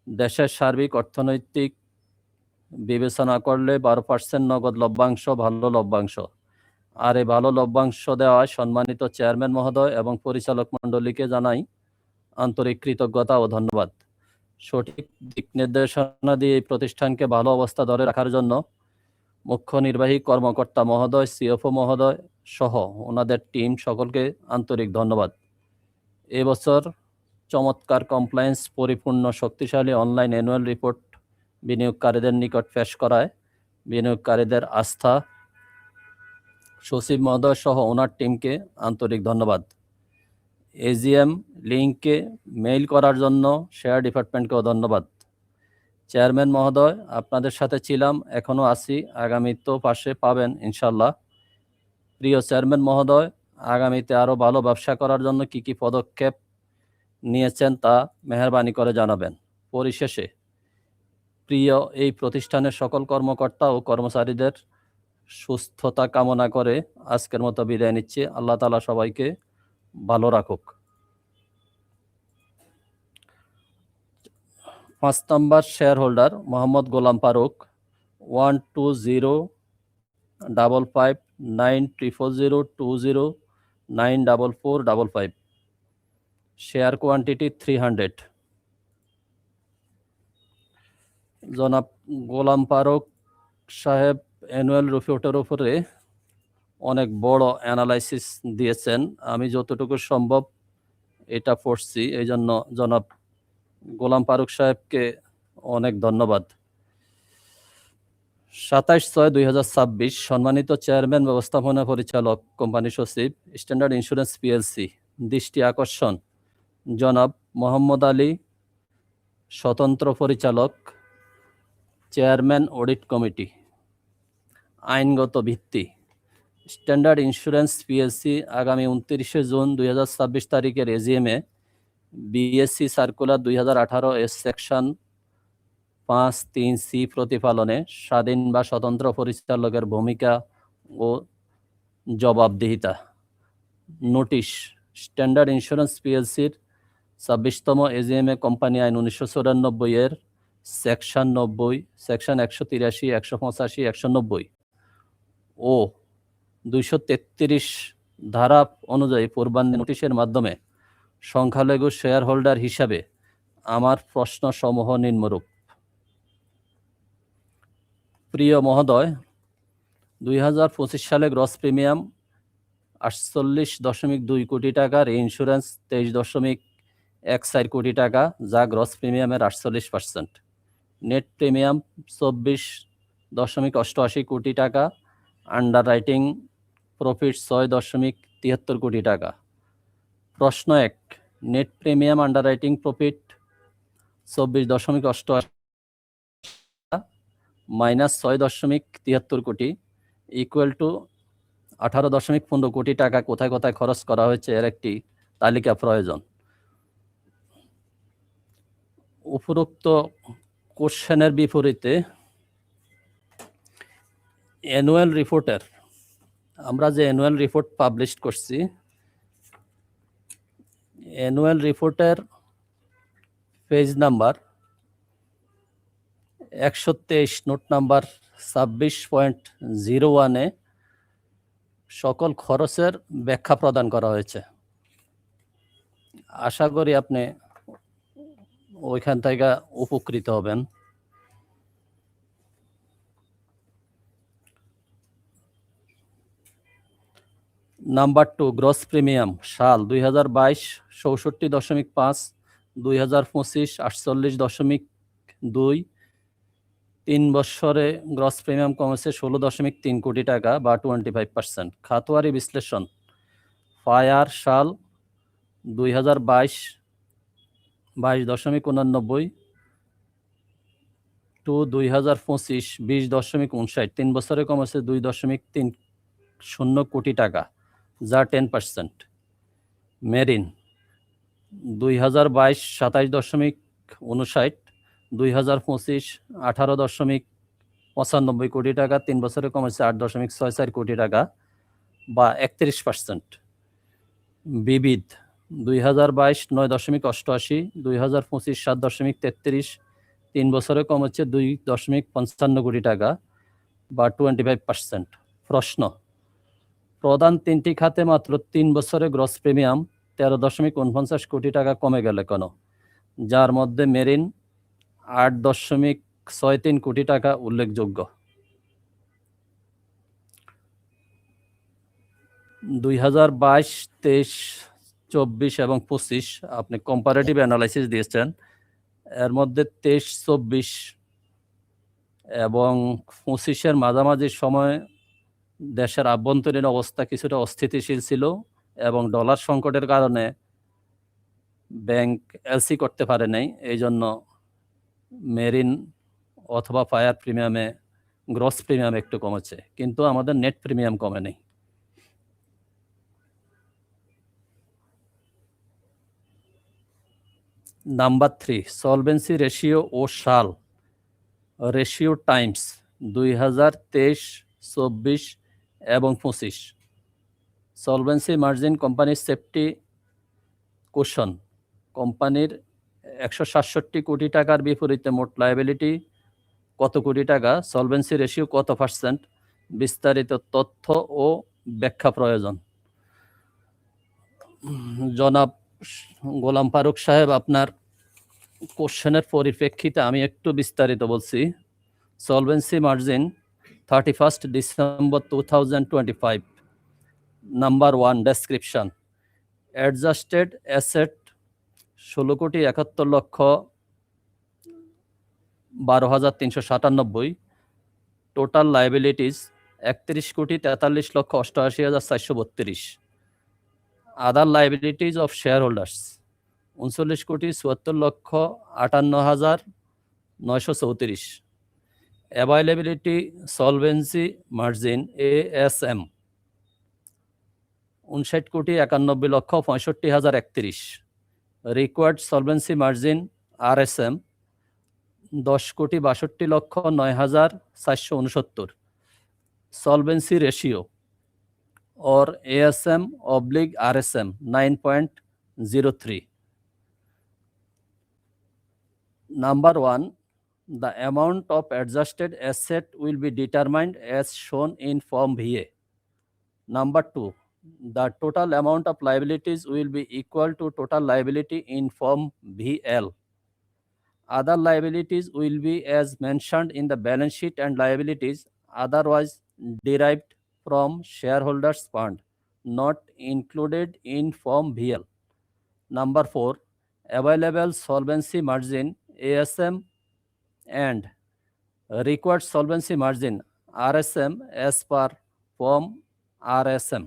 দেশের সার্বিক অর্থনৈতিক বিবেচনা করলে 12% নগদ লভ্যাংশ ভালো লভ্যাংশ। আর এই ভালো লভ্যাংশ দেওয়ায় সম্মানিত চেয়ারম্যান মহোদয় এবং পরিচালক মণ্ডলীকে জানাই আন্তরিক কৃতজ্ঞতা ও ধন্যবাদ। সঠিক দিক নির্দেশনা দিয়ে এই প্রতিষ্ঠানকে ভালো অবস্থা ধরে রাখার জন্য মুখ্য নির্বাহী কর্মকর্তা মহোদয়, সিএফও মহোদয় সহ ওনাদের টিম সকলকে আন্তরিক ধন্যবাদ। এবছর চমৎকার কমপ্লায়েন্স পরিপূর্ণ শক্তিশালী অনলাইন অ্যানুয়াল রিপোর্ট বিনিয়োগকারীদের নিকট পেশ করায় বিনিয়োগকারীদের আস্থা সচিব মহোদয় সহ ওনার টিমকে আন্তরিক ধন্যবাদ। এজিএম লিঙ্কে মেইল করার জন্য শেয়ার ডিপার্টমেন্টকেও ধন্যবাদ। চেয়ারম্যান মহোদয়, আপনাদের সাথে ছিলাম, এখনও আছি, আগামীতেও পাশে পাবেন ইনশাল্লাহ। প্রিয় চেয়ারম্যান মহোদয়, আগামীতে আরও ভালো ব্যবসা করার জন্য কি কি পদক্ষেপ নিয়েছেন তা মেহেরবানি করে জানাবেন। পরিশেষে প্রিয় এই প্রতিষ্ঠানের সকল কর্মকর্তা ও কর্মচারীদের সুস্থতা কামনা করে আজকের মতো বিদায় নিচ্ছি। আল্লাহ তাআলা সবাইকে ভালো রাখুক। 5 নম্বর share holder Mohammad Golam Faruk, 120559400209445, share quantity 300। জনাব গোলাম ফারুক সাহেব অ্যানুয়াল রিপোর্টের উপরে অনেক বড় অ্যানালাইসিস দিয়েছেন। আমি যতটুকু সম্ভব এটা পড়ছি, এই জন্য জনাব গোলাম ফারুক সাহেবকে অনেক ধন্যবাদ। 27/6/2026 সম্মানিত চেয়ারম্যান, ব্যবস্থাপনা পরিচালক, কোম্পানি সচিব, স্ট্যান্ডার্ড ইন্স্যুরেন্স পিএলসি, দৃষ্টি আকর্ষণ জনাব মোহাম্মদ আলী, স্বতন্ত্র পরিচালক, চেয়ারম্যান অডিট কমিটি। আইনগত ভিত্তি স্ট্যান্ডার্ড ইন্স্যুরেন্স পিএলসি আগামী 29শে জুন 2026 তারিখের এজিএমে বিএসসি সার্কুলার 2018 এর সেকশন 5(3)(c) প্রতিপালনে স্বাধীন বা স্বতন্ত্র পরিচালকের ভূমিকা ও জবাবদিহিতা নোটিশ স্ট্যান্ডার্ড ইন্স্যুরেন্স পিএলসির 26তম এজিএমে কোম্পানি আইন 1994 এর সেকশন 90, সেকশন 183, 185, 190 ও 233 ধারা অনুযায়ী পূর্বান্নে নোটিশের মাধ্যমে সংখ্যালঘু শেয়ার হোল্ডার হিসাবে আমার প্রশ্ন সমূহ নিম্নরূপ। প্রিয় মহোদয়, 2025 সালে গ্রস প্রিমিয়াম 48.2 কোটি টাকা, ইন্স্যুরেন্স 23.14 কোটি টাকা, যা গ্রস প্রিমিয়ামের 48%। নেট প্রিমিয়াম 24.88 কোটি টাকা, আন্ডার রাইটিং প্রফিট 6.73 কোটি টাকা। প্রশ্ন 1, net premium under writing profit 24.88 minus 6.73 কোটি ইকুয়াল টু 18.15 কোটি টাকা কোথায় কোথায় খরচ করা হয়েছে এর একটি তালিকা প্রয়োজন। উপরোক্ত কোশ্চেনের বিপরীতে অ্যানুয়াল রিপোর্টের আমরা যে অ্যানুয়াল রিপোর্ট পাবলিশ করছি, অ্যানুয়াল রিপোর্টের পেজ নাম্বার 123, নোট নাম্বার 26.01-এ সকল খরচের ব্যাখ্যা প্রদান করা হয়েছে। আশা করি আপনি ওইখান থেকে উপকৃত হবেন। নাম্বার 2, গ্রস প্রিমিয়াম সাল 2022 ৬৪.৫, 2025 ৪৮.২, 3 বছরে গ্রস প্রিমিয়াম কমেছে 16.3 কোটি টাকা বা 25%। খাতওয়ারি বিশ্লেষণ ফায়ার সাল 2022 22.89 টু 2025 20.59, 3 বছরে কমেছে 2.30 কোটি টাকা যা 10%। মেরিন 2022 27.59, 2025 18.95 কোটি টাকা, 3 বছরে কমেছে 8.64 কোটি টাকা বা 31%। বিবিধ 2022 9.88, 2025 7.33, 3 বছরে কমেছে 2.55 কোটি টাকা বা 25%। প্রশ্ন, প্রধান 3টি খাতে মাত্র 3 বছরে গ্রস প্রিমিয়াম 13.49 কোটি টাকা কমে গেল কেন? যার মধ্যে মেরিন 8.63 কোটি টাকা উল্লেখযোগ্য। 2022, 23, 24 এবং 25 আপনি কম্পারেটিভ অ্যানালাইসিস দিয়েছেন। এর মধ্যে 23, 24 এবং 25-এর মাঝামাঝি সময় দেশের আভ্যন্তরীণ অবস্থা কিছুটা অস্থিতিশীল ছিল এবং ডলার সংকটের কারণে ব্যাংক এলসি করতে পারে নাই। এই জন্য মেরিন অথবা ফায়ার প্রিমিয়ামে গ্রস প্রিমিয়াম একটু কমেছে, কিন্তু আমাদের নেট প্রিমিয়াম কমে নেই। নাম্বার 3, সলভেন্সি রেশিও ও সাল রেশিও টাইমস 2023, 24 এবং 25। সলভেন্সি মার্জিন কোম্পানির সেফটি কুশন কোম্পানির 167 কোটি টাকার বিপরীতে মোট লায়াবিলিটি কত কোটি টাকা, সলভেন্সি রেশিও কত %, বিস্তারিত তথ্য ও ব্যাখ্যা প্রয়োজন। জনাব গোলাম ফারুক সাহেব, আপনার কোশ্চেনের পরিপ্রেক্ষিতে আমি একটু বিস্তারিত বলছি। Solvency margin 31 December 2025। Number 1, description. Adjusted asset 16,71,12,397। Total liabilities 31,43,88,432। Other liabilities of share holders 39,74,58,934। Availability solvency margin ASM 59,91,65,031। Required solvency margin RSM 10,62,09,469। Solvency ratio or ASM/RSM 9.03. Number 1, the amount of adjusted asset will be determined as shown in Form VA. Number 2, the total amount of liabilities will be equal to total liability in Form VL. Other liabilities will be as mentioned in the balance sheet and liabilities otherwise derived from shareholders' fund, not included in Form VL. Number 4, available solvency margin ASM and required solvency margin RSM as per Form RSM.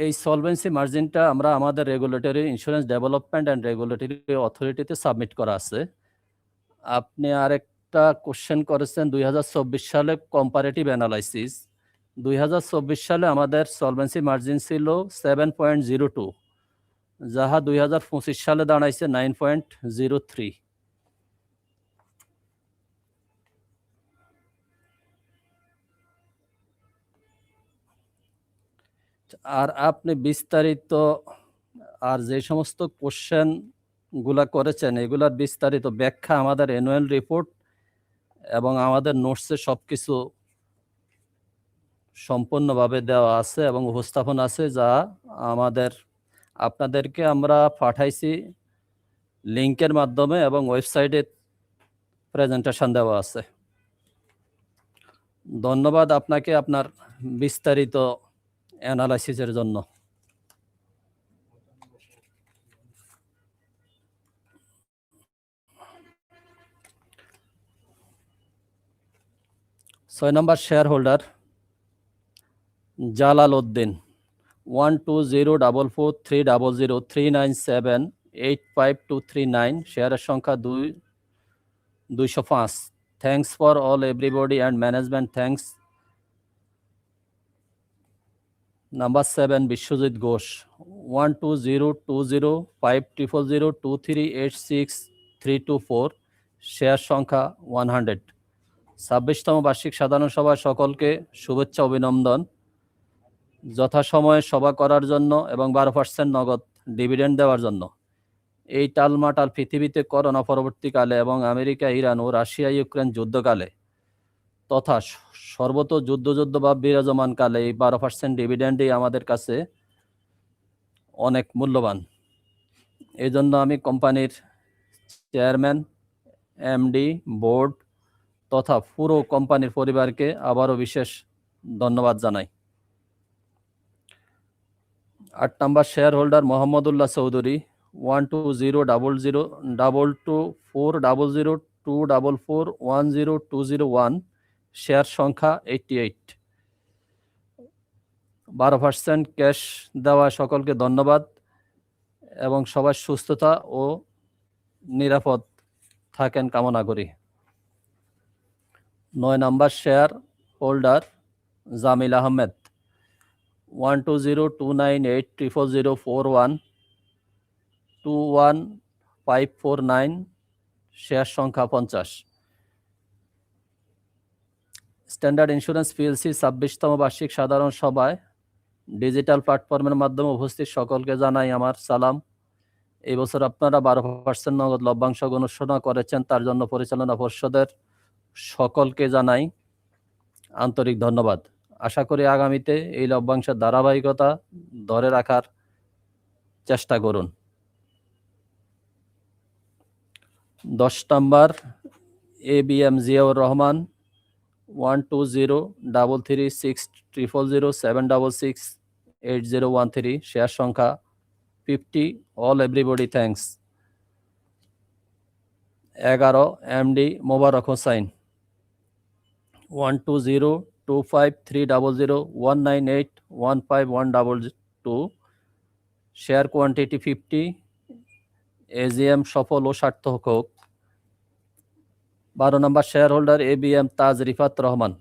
এই solvency মার্জিনটা আমরা আমাদের regulatory insurance development and regulatory অথরিটিতে submit করা আছে। আপনি আরেকটা question করেছেন 2024 সালে কম্পারেটিভ অ্যানালাইসিস। 2024 সালে আমাদের সলভেন্সি মার্জিন ছিল 7.02, যাহা 2025 সালে দাঁড়াইছে 9.03। আর আপনি বিস্তারিত আর যে সমস্ত কোশ্চেন গুলা করেছেন এগুলার বিস্তারিত ব্যাখ্যা আমাদের অ্যানুয়াল রিপোর্ট এবং আমাদের নোটসে সবকিছু সম্পূর্ণভাবে দেওয়া আছে এবং উপস্থাপন আছে, যা আমাদের আপনাদেরকে আমরা পাঠাইছি লিংকের মাধ্যমে এবং ওয়েবসাইটে প্রেজেন্টেশন দেওয়া আছে। ধন্যবাদ আপনাকে আপনার বিস্তারিত অ্যানালাইসিসের জন্য। ছয় নম্বর শেয়ার হোল্ডার জালাল উদ্দিন 120443003978523 শেয়ারের সংখ্যা 205। Thanks for all everybody and management thanks. Number 7 Biswajit Ghosh 120205002386324 share সংখ্যা 100। 26তম বার্ষিক সাধারণ সভায় সকলকে শুভেচ্ছা অভিনন্দন। যথাসময়ে সভা করার জন্য এবং 12% নগদ ডিভিডেন্ড দেওয়ার জন্য। এই টালমাটাল পৃথিবীতে করোনা পরবর্তীকালে এবং আমেরিকা, ইরান ও রাশিয়া ইউক্রেন যুদ্ধকালে তথা সর্বত যুদ্ধ বা বিরাজমান কালে এই 12% ডিভিডেন্ডই আমাদের কাছে অনেক মূল্যবান। এই জন্য আমি কোম্পানির চেয়ারম্যান, এমডি, বোর্ড তথা পুরো কোম্পানির পরিবারকে আবারও বিশেষ ধন্যবাদ জানাই। 8 নম্বর share holder Mohammadullah Chowdhury 12000240024410201 share সংখ্যা 88। 12% ক্যাশ দেওয়া সকলকে ধন্যবাদ এবং সবার সুস্থতা ও নিরাপদ থাকেন কামনা করি। 9 নম্বর share holder Jamil Ahmed 120298414121549 share সংখ্যা 50। স্ট্যান্ডার্ড ইন্স্যুরেন্স পিএলসি 26তম বার্ষিক সাধারণ সভায় ডিজিটাল প্ল্যাটফর্মের মাধ্যমে উপস্থিত সকলকে জানাই আমার সালাম। এই বছর আপনারা 12% নগদ লভ্যাংশ ঘোষণা করেছেন, তার জন্য পরিচালনা পর্ষদের সকলকে জানাই আন্তরিক ধন্যবাদ। আশা করি আগামীতে এই লভ্যাংশের ধারাবাহিকতা ধরে রাখার চেষ্টা করুন। 10 নম্বর ABM জিয়াউর রহমান 120336007668013 শেয়ার সংখ্যা 50। All everybody thanks. 11 MD Mobarak Hossain 120253001981512 share quantity 50। AGM সফল ও সার্থক হোক। 12 নম্বর share holder ABM Taj Rifat Rahman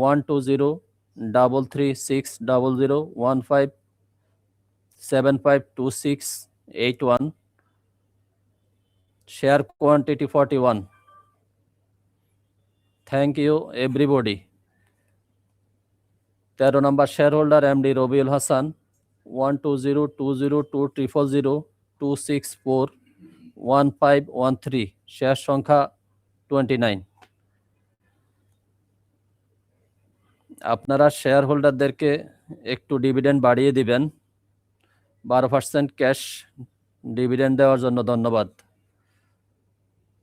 120336015752681 share quantity 41। Thank you everybody. 13 নম্বর share holder MD Rabiul Hasan 120202426411513 share সংখ্যা 29। আপনারা শেয়ার হোল্ডারদেরকে একটু ডিভিডেন্ড বাড়িয়ে দিবেন। 12% ক্যাশ ডিভিডেন্ড দেওয়ার জন্য ধন্যবাদ।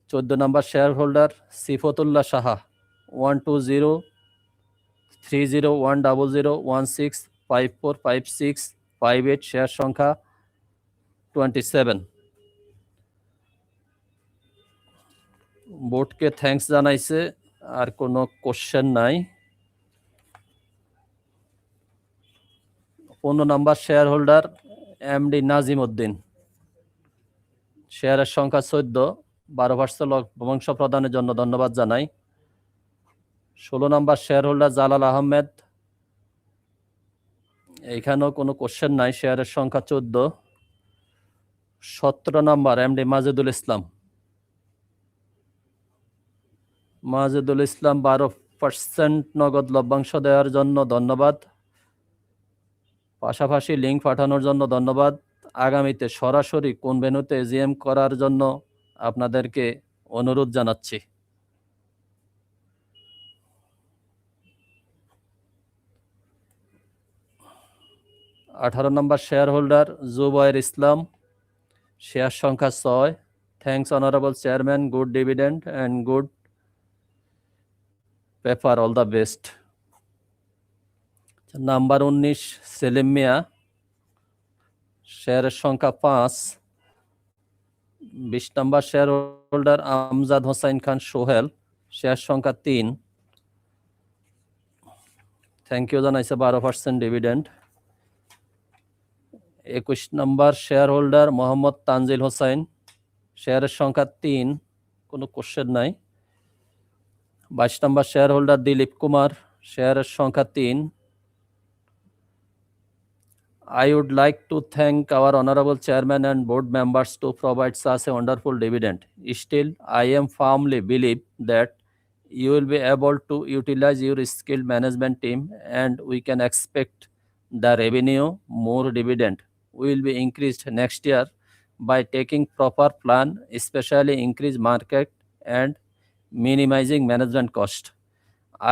14 নম্বর শেয়ার হোল্ডার সিফতুল্লাহ সাহা 120301001654565 শেয়ার সংখ্যা 27। বোর্ডকে থ্যাঙ্কস জানাইছে, আর কোনো কোশ্চেন নাই। 15 নম্বর share holder MD Nazim Uddin শেয়ারের সংখ্যা 14। 12% লভ্যাংশ প্রদানের জন্য ধন্যবাদ জানাই। 16 নম্বর শেয়ার হোল্ডার জালাল আহমেদ, এইখানেও কোনো কোশ্চেন নাই, শেয়ারের সংখ্যা 14। 17 নম্বর এমডি মাজেদুল ইসলাম 12% নগদ লভ্যাংশ দেওয়ার জন্য ধন্যবাদ। পাশাপাশি লিঙ্ক পাঠানোর জন্য ধন্যবাদ। আগামীতে সরাসরি কোন ভেন্যুতে এজিএম করার জন্য আপনাদেরকে অনুরোধ জানাচ্ছি। 18 নম্বর share holder Zubair Islam, share সংখ্যা 6। Thanks honourable chairman, good dividend and good paper, all the best. Number 19 Selim Mia, শেয়ারের সংখ্যা 5। 20 নম্বর share holder Amjad Hossain Khan Sohel, share সংখ্যা 3। থ্যাংক ইউ জানাইছে 12% ডিভিডেন্ড। 21 নম্বর শেয়ার হোল্ডার মোহাম্মদ তানজিল হোসাইন, শেয়ারের সংখ্যা 3, কোনো কোশ্চেন নাই। 22 নম্বর শেয়ার হোল্ডার দিলীপ কুমার, শেয়ারের সংখ্যা 3। I would like to thank our honorable chairman and board members to provide such a wonderful dividend. Still, I am firmly believe that you will be able to utilize your skilled management team and we can expect the revenue more dividend will be increased next year by taking proper plan, especially increase market and minimizing management cost.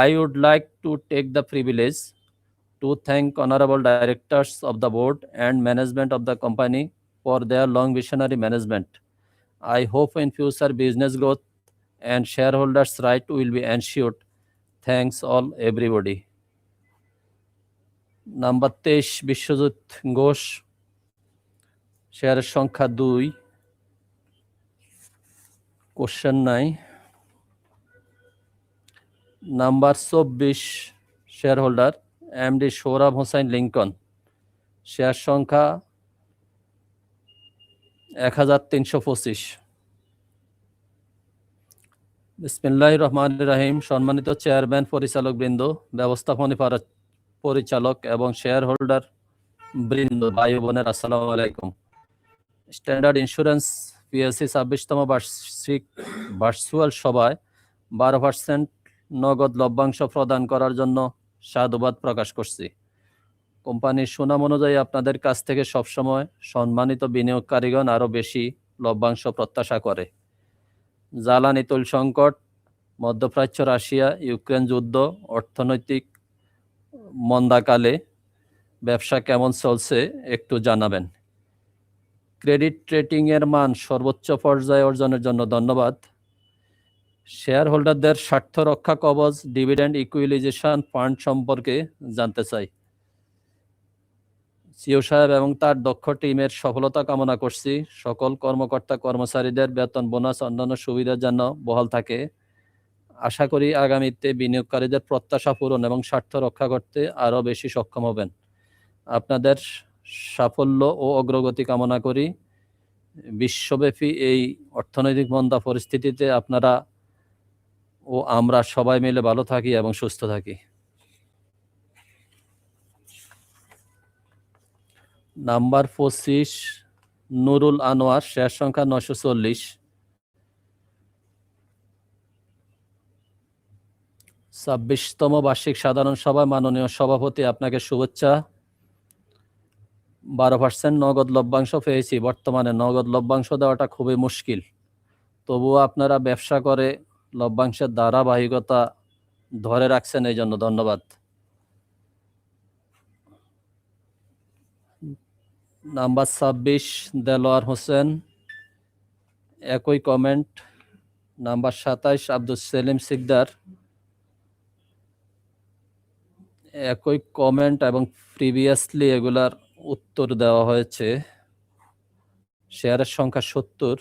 I would like to take the privilege to thank honorable directors of the board and management of the company for their long visionary management. I hope in future business growth and shareholders' right will be ensured. Thanks all everybody. Number 23 Biswajit Ghosh, শেয়ারের সংখ্যা 2, question নাই। Number 24 share holder MD Sourav Hossain Lincoln, share সংখ্যা 1325। বিসমিল্লাহির রহমানির রহিম। সম্মানিত chairman, পরিচালকবৃন্দ, ব্যবস্থাপনা পরিচালক এবং শেয়ার হোল্ডার বৃন্দ, ভাই ও বোনের, আসসালামু আলাইকুম। স্ট্যান্ডার্ড ইন্স্যুরেন্স পিএলসি 26তম বার্ষিক ভার্চুয়াল সভায় 12% নগদ লভ্যাংশ প্রদান করার জন্য সাধুবাদ প্রকাশ করছি। কোম্পানির সুনাম অনুযায়ী আপনাদের কাছ থেকে সবসময় সম্মানিত বিনিয়োগকারীগণ আরও বেশি লভ্যাংশ প্রত্যাশা করে। জ্বালানি তৈল সংকট, মধ্যপ্রাচ্য, রাশিয়া ইউক্রেন যুদ্ধ, অর্থনৈতিক মন্দাকালে ব্যবসা কেমন চলছে একটু জানাবেন। ক্রেডিট রেটিংয়ের মান সর্বোচ্চ পর্যায়ে অর্জনের জন্য ধন্যবাদ। শেয়ার হোল্ডারদের স্বার্থ রক্ষা কবচ ডিভিডেন্ড ইকুইলাইজেশন ফান্ড সম্পর্কে জানতে চাই। সিও সাহেব এবং তার দক্ষ টিমের সফলতা কামনা করছি। সকল কর্মকর্তা কর্মচারীদের বেতন, বোনাস, অন্যান্য সুবিধা যেন বহাল থাকে। আশা করি আগামীতে বিনিয়োগকারীদের প্রত্যাশা পূরণ এবং স্বার্থ রক্ষা করতে আরও বেশি সক্ষম হবেন। আপনাদের সাফল্য ও অগ্রগতি কামনা করি। বিশ্বব্যাপী এই অর্থনৈতিক মন্দা পরিস্থিতিতে আপনারা ও আমরা সবাই মিলে ভালো থাকি এবং সুস্থ থাকি। নাম্বার 25 নুরুল আনোয়ার, শেয়ার সংখ্যা 940। 26তম বার্ষিক সাধারণ সভায় মাননীয় সভাপতি, আপনাকে শুভেচ্ছা। 12% নগদ লভ্যাংশ পেয়েছি। বর্তমানে নগদ লভ্যাংশ দেওয়াটা খুবই মুশকিল, তবুও আপনারা ব্যবসা করে লভ্যাংশের ধারাবাহিকতা ধরে রাখছেন, এই জন্য ধন্যবাদ। নাম্বার 26 দেলোয়ার হোসেন, একই কমেন্ট। নাম্বার 27 আব্দুল সেলিম সিকদার, একই কমেন্ট এবং প্রিভিয়াসলি এগুলার উত্তর দেওয়া হয়েছে। শেয়ারের সংখ্যা 70।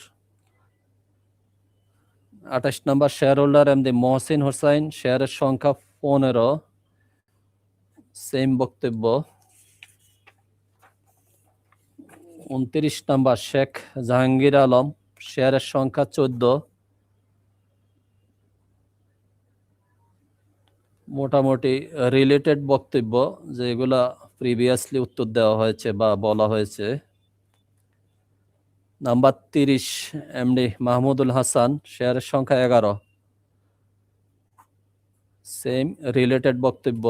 28 নম্বর share holder MD Mohsin Hossain, শেয়ারের সংখ্যা 15, সেম বক্তব্য। 29 নম্বর শেখ জাহাঙ্গীর আলম, শেয়ারের সংখ্যা 14। মোটামুটি রিলেটেড বক্তব্য, যেগুলা প্রিভিয়াসলি উত্তর দেওয়া হয়েছে বা বলা হয়েছে। নাম্বার 30 এমডি মাহমুদুল হাসান, শেয়ারের সংখ্যা 11, সেম রিলেটেড বক্তব্য।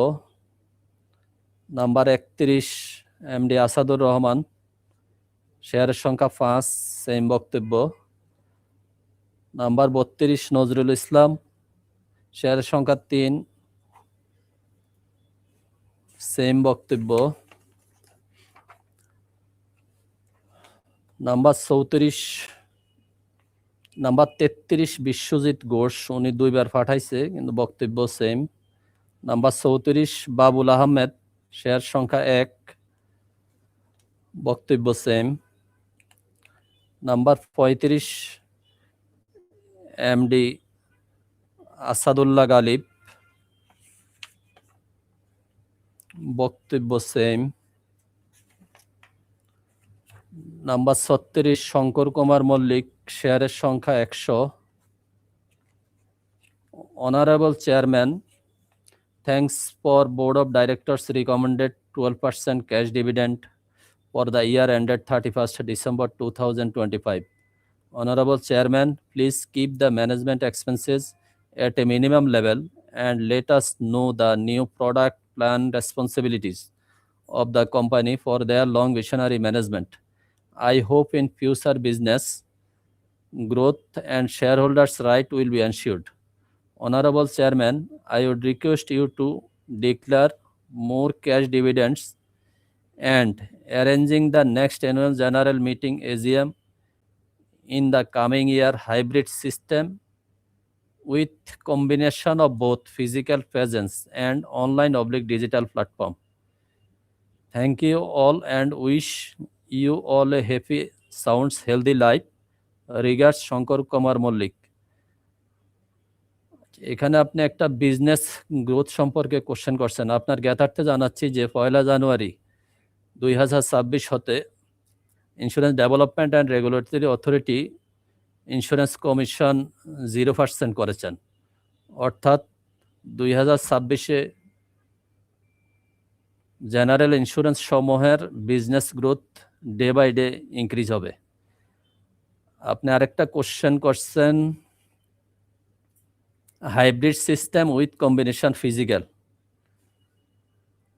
নাম্বার 31 এমডি আসাদুর রহমান, শেয়ারের সংখ্যা 5, সেম বক্তব্য। নাম্বার 32 নজরুল ইসলাম, শেয়ারের সংখ্যা 3, সেম বক্তব্য। নাম্বার 34, নাম্বার 33 বিশ্বজিৎ ঘোষ, উনি 2বার পাঠাইছে কিন্তু বক্তব্য same. Number 34 Babul Ahmed, share সংখ্যা 1, বক্তব্য same. Number 35 MD Asadullah Galib, বক্তব্য সেম। নাম্বার 36 শঙ্কর কুমার মল্লিক, শেয়ারের সংখ্যা 100। Honorable Chairman, thanks for Board of Directors recommended 12% cash dividend for the year ended 31st December 2025. Honorable Chairman, please keep the management expenses at a minimum level and let us know the new product plan responsibilities of the company for their long visionary management. I hope in future business growth and shareholders' right will be ensured. Honorable Chairman, I would request you to declare more cash dividends and arranging the next annual general meeting AGM in the coming year hybrid system with combination of both physical presence and online/digital platform. Thank you all and wish you all a happy, sounds, healthy life. Regards, Shankar Kumar Mollik. এখানে আপনি একটা business growth সম্পর্কে question করছেন। আপনার জ্ঞাতার্থে জানাচ্ছি যে 1 January 2026 হতে insurance development and regulatory authority insurance commission 0% করেছেন। অর্থাৎ 2026-এ জেনারেল ইন্স্যুরেন্স সমূহের business growth day by day increase হবে। আপনি আরেকটা কোশ্চেন করছেন hybrid system with combination physical.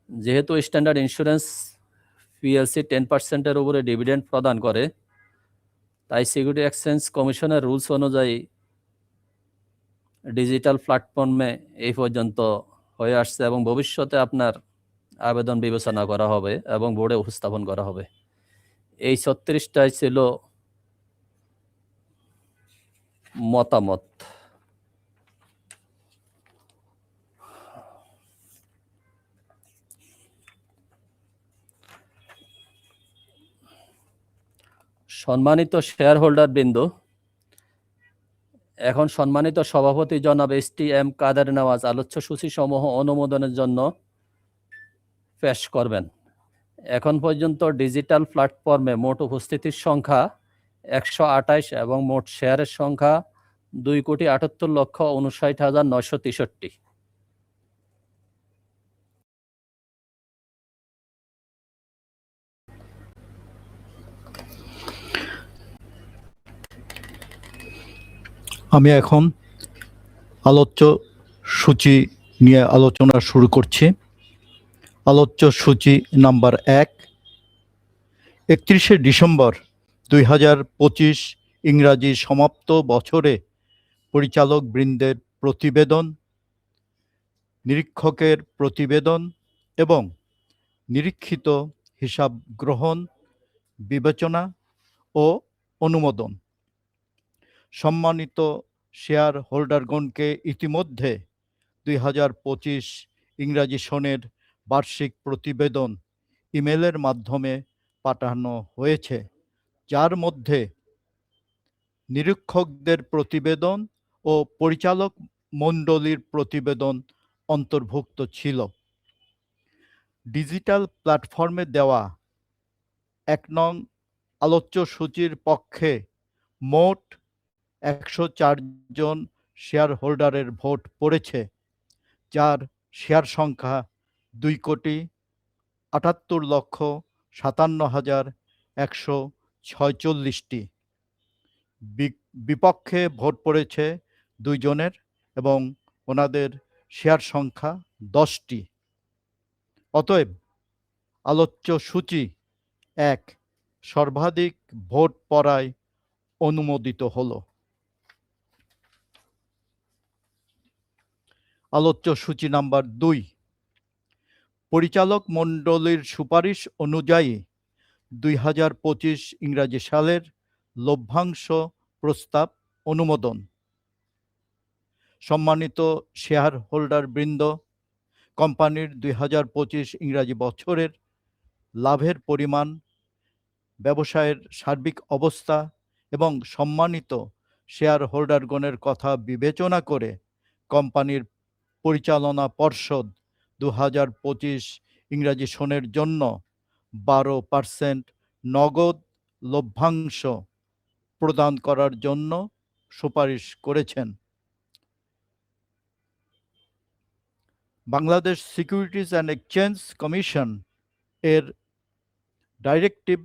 যেহেতু স্ট্যান্ডার্ড ইন্স্যুরেন্স পিএলসি 10%-এর উপরে ডিভিডেন্ড প্রদান করে, তাই সিকিউরিটি এক্সচেঞ্জ কমিশনের রুলস অনুযায়ী ডিজিটাল প্ল্যাটফর্মে এই পর্যন্ত হয়ে আসছে এবং ভবিষ্যতে আপনার আবেদন বিবেচনা করা হবে এবং বোর্ডে উপস্থাপন করা হবে। এই 36টাই ছিল মতামত। সম্মানিত শেয়ার হোল্ডার বৃন্দ, এখন সম্মানিত সভাপতি জনাব STM কাদের নওয়াজ আলোচ্য সূচি সমূহ অনুমোদনের জন্য পেশ করবেন। এখন পর্যন্ত ডিজিটাল প্ল্যাটফর্মে মোট উপস্থিতির সংখ্যা 128 এবং মোট শেয়ারের সংখ্যা 2,78,59,963। আমি এখন আলোচ্য সূচি নিয়ে আলোচনা শুরু করছি। আলোচ্য সূচি নাম্বার 1, 31শে ডিসেম্বর 2025 ইংরাজি সমাপ্ত বছরে পরিচালক বৃন্দের প্রতিবেদন, নিরীক্ষকের প্রতিবেদন এবং নিরীক্ষিত হিসাব গ্রহণ, বিবেচনা ও অনুমোদন। সম্মানিত শেয়ার হোল্ডারগণকে ইতিমধ্যে 2025 ইংরাজি সনের বার্ষিক প্রতিবেদন ইমেলের মাধ্যমে পাঠানো হয়েছে, যার মধ্যে নিরীক্ষকদের প্রতিবেদন ও পরিচালক মণ্ডলীর প্রতিবেদন অন্তর্ভুক্ত ছিল। ডিজিটাল প্ল্যাটফর্মে দেওয়া 1 নং আলোচ্য সূচির পক্ষে মোট 104 জন শেয়ার হোল্ডারের ভোট পড়েছে, যার শেয়ার সংখ্যা 2,78,57,146টি। বিপক্ষে ভোট পড়েছে 2 জনের এবং ওনাদের শেয়ার সংখ্যা 10টি। অতএব আলোচ্য সূচি 1 সর্বাধিক ভোট পড়ায় অনুমোদিত হলো। আলোচ্য সূচি নাম্বার 2, পরিচালক মণ্ডলীর সুপারিশ অনুযায়ী 2025 ইংরাজি সালের লভ্যাংশ প্রস্তাব অনুমোদন। সম্মানিত শেয়ার হোল্ডার বৃন্দ, কোম্পানির 2025 ইংরাজি বছরের লাভের পরিমাণ, ব্যবসায়ের সার্বিক অবস্থা এবং সম্মানিত শেয়ার হোল্ডারগণের কথা বিবেচনা করে কোম্পানির পরিচালনা পর্ষদ 2025 ইংরাজি সনের জন্য 12% নগদ লভ্যাংশ প্রদান করার জন্য সুপারিশ করেছেন। Bangladesh securities and exchange commission এর directive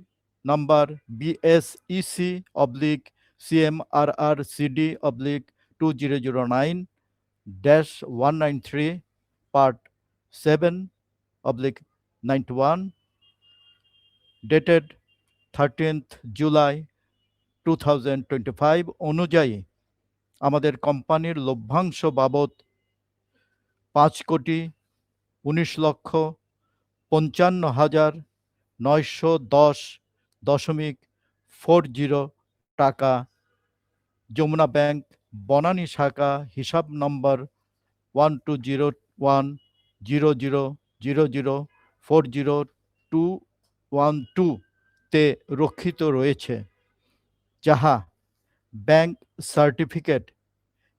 number BSEC/CMRR/CD/2009-193 part 7/91 dated 13th July 2025 অনুযায়ী আমাদের কোম্পানির লভ্যাংশ বাবদ 5,19,910.40 টাকা যমুনা ব্যাংক বনানী শাখা হিসাব নম্বর 1201000402112 তে রক্ষিত রয়েছে, যাহা ব্যাংক সার্টিফিকেট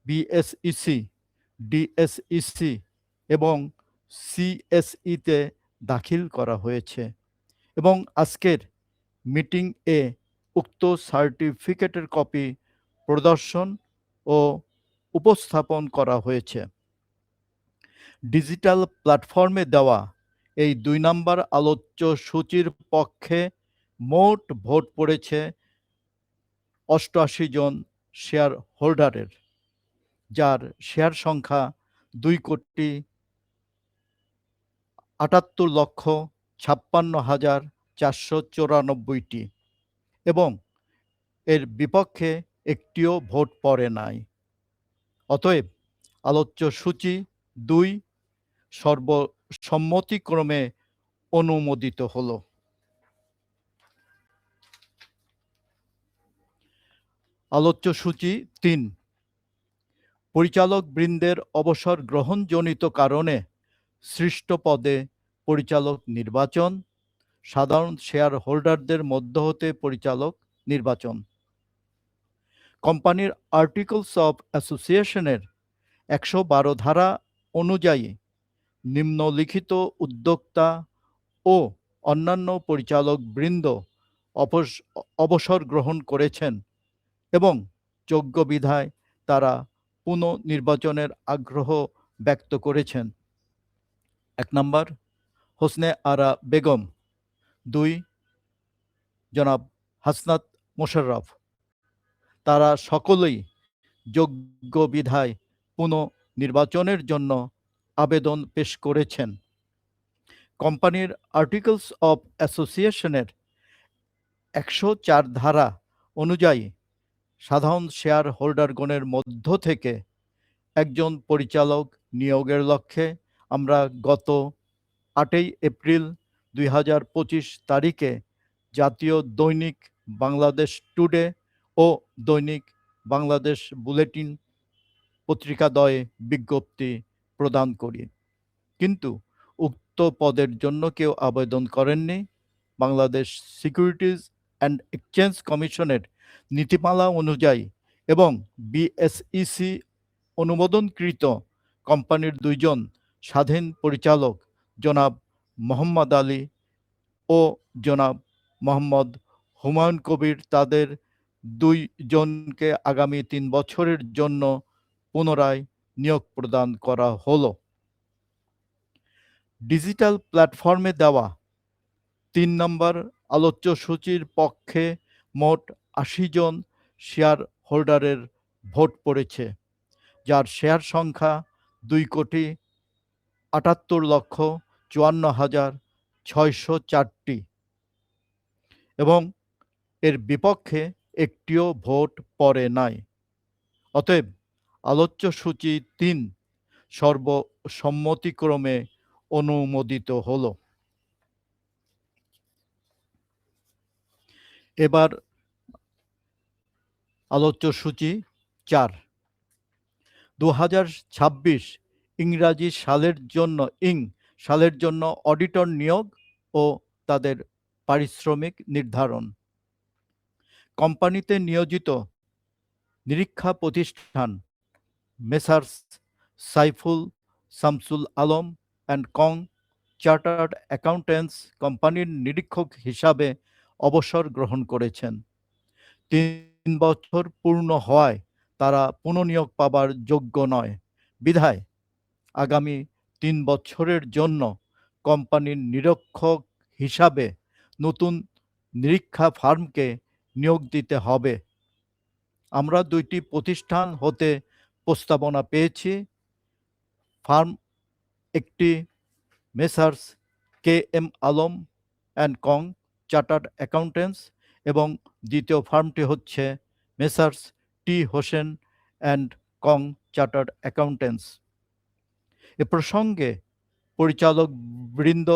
BSEC, DSEC এবং CSE তে দাখিল করা হয়েছে এবং আজকের মিটিং এ উক্ত সার্টিফিকেটের কপি প্রদর্শন ও উপস্থাপন করা হয়েছে। ডিজিটাল প্ল্যাটফর্মে দেওয়া এই 2 নম্বর আলোচ্য সূচির পক্ষে মোট ভোট পড়েছে 88 জন শেয়ার হোল্ডারের, যার শেয়ার সংখ্যা 2,78,56,494টি এবং এর বিপক্ষে একটিও ভোট পড়ে নাই। অতএব আলোচ্য সূচি 2 সর্বসম্মতিক্রমে অনুমোদিত হলো। আলোচ্য সূচি 3, পরিচালক বৃন্দের অবসর গ্রহণজনিত কারণে সৃষ্ট পদে পরিচালক নির্বাচন, সাধারণ শেয়ার হোল্ডারদের মধ্য হতে পরিচালক নির্বাচন। কোম্পানির আর্টিকেলস অফ অ্যাসোসিয়েশনের 112 ধারা অনুযায়ী নিম্নলিখিত উদ্যোক্তা ও অন্যান্য পরিচালক বৃন্দ অবসর গ্রহণ করেছেন এবং যোগ্য বিধায় তারা পুনঃনির্বাচনের আগ্রহ ব্যক্ত করেছেন। 1 নম্বর, হোসনে আরা বেগম। 2, জনাব হাসনাত মোশাররফ। তারা সকলেই যোগ্য বিধায় পুনঃনির্বাচনের জন্য আবেদন পেশ করেছেন। কোম্পানির আর্টিকেলস অফ অ্যাসোসিয়েশনের 104 ধারা অনুযায়ী সাধারণ শেয়ার হোল্ডারগণের মধ্য থেকে একজন পরিচালক নিয়োগের লক্ষ্যে আমরা গত 8 এপ্রিল 2025 তারিখে জাতীয় দৈনিক বাংলাদেশ টুডে ও দৈনিক বাংলাদেশ বুলেটিন পত্রিকাদ্বয়ে বিজ্ঞপ্তি প্রদান করি, কিন্তু উক্ত পদের জন্য কেউ আবেদন করেননি। বাংলাদেশ সিকিউরিটিজ অ্যান্ড এক্সচেঞ্জ কমিশনের নীতিমালা অনুযায়ী এবং BSEC অনুমোদনকৃত কোম্পানির 2 জন স্বাধীন পরিচালক জনাব মোহাম্মদ আলী ও জনাব মোহাম্মদ হুমায়ুন কবির, তাদের 2 জনকে আগামী 3 বছরের জন্য পুনরায় নিয়োগ প্রদান করা হলো। ডিজিটাল প্ল্যাটফর্মে দেওয়া 3 নম্বর আলোচ্য সূচির পক্ষে মোট 80 জন শেয়ার হোল্ডারের ভোট পড়েছে, যার শেয়ার সংখ্যা 2,78,54,604টি এবং এর বিপক্ষে একটিও ভোট পড়ে নাই। অতএব আলোচ্য সূচি 3 সর্বসম্মতিক্রমে অনুমোদিত হলো। এবার আলোচ্য সূচি 4। 2026 ইংরাজি সালের জন্য অডিটর নিয়োগ ও তাদের পারিশ্রমিক নির্ধারণ। কোম্পানিতে নিয়োজিত নিরীক্ষা প্রতিষ্ঠান messrs Saiful Shamsul Alam and co chartered accountants কোম্পানির নিরীক্ষক হিসাবে অবসর গ্রহণ করেছেন। 3 বছর পূর্ণ হওয়ায় তারা পুনঃনিয়োগ পাবার যোগ্য নয়, বিধায় আগামী 3 বছরের জন্য কোম্পানির নিরীক্ষক হিসাবে নতুন নিরীক্ষা ফার্মকে নিয়োগ দিতে হবে। আমরা 2টি প্রতিষ্ঠান হতে প্রস্তাবনা পেয়েছি। ফার্ম একটি messrs KM Alam and co chartered accountants এবং দ্বিতীয় ফার্মটি হচ্ছে messrs T Hossain and co chartered accountants. এ প্রসঙ্গে পরিচালক বৃন্দ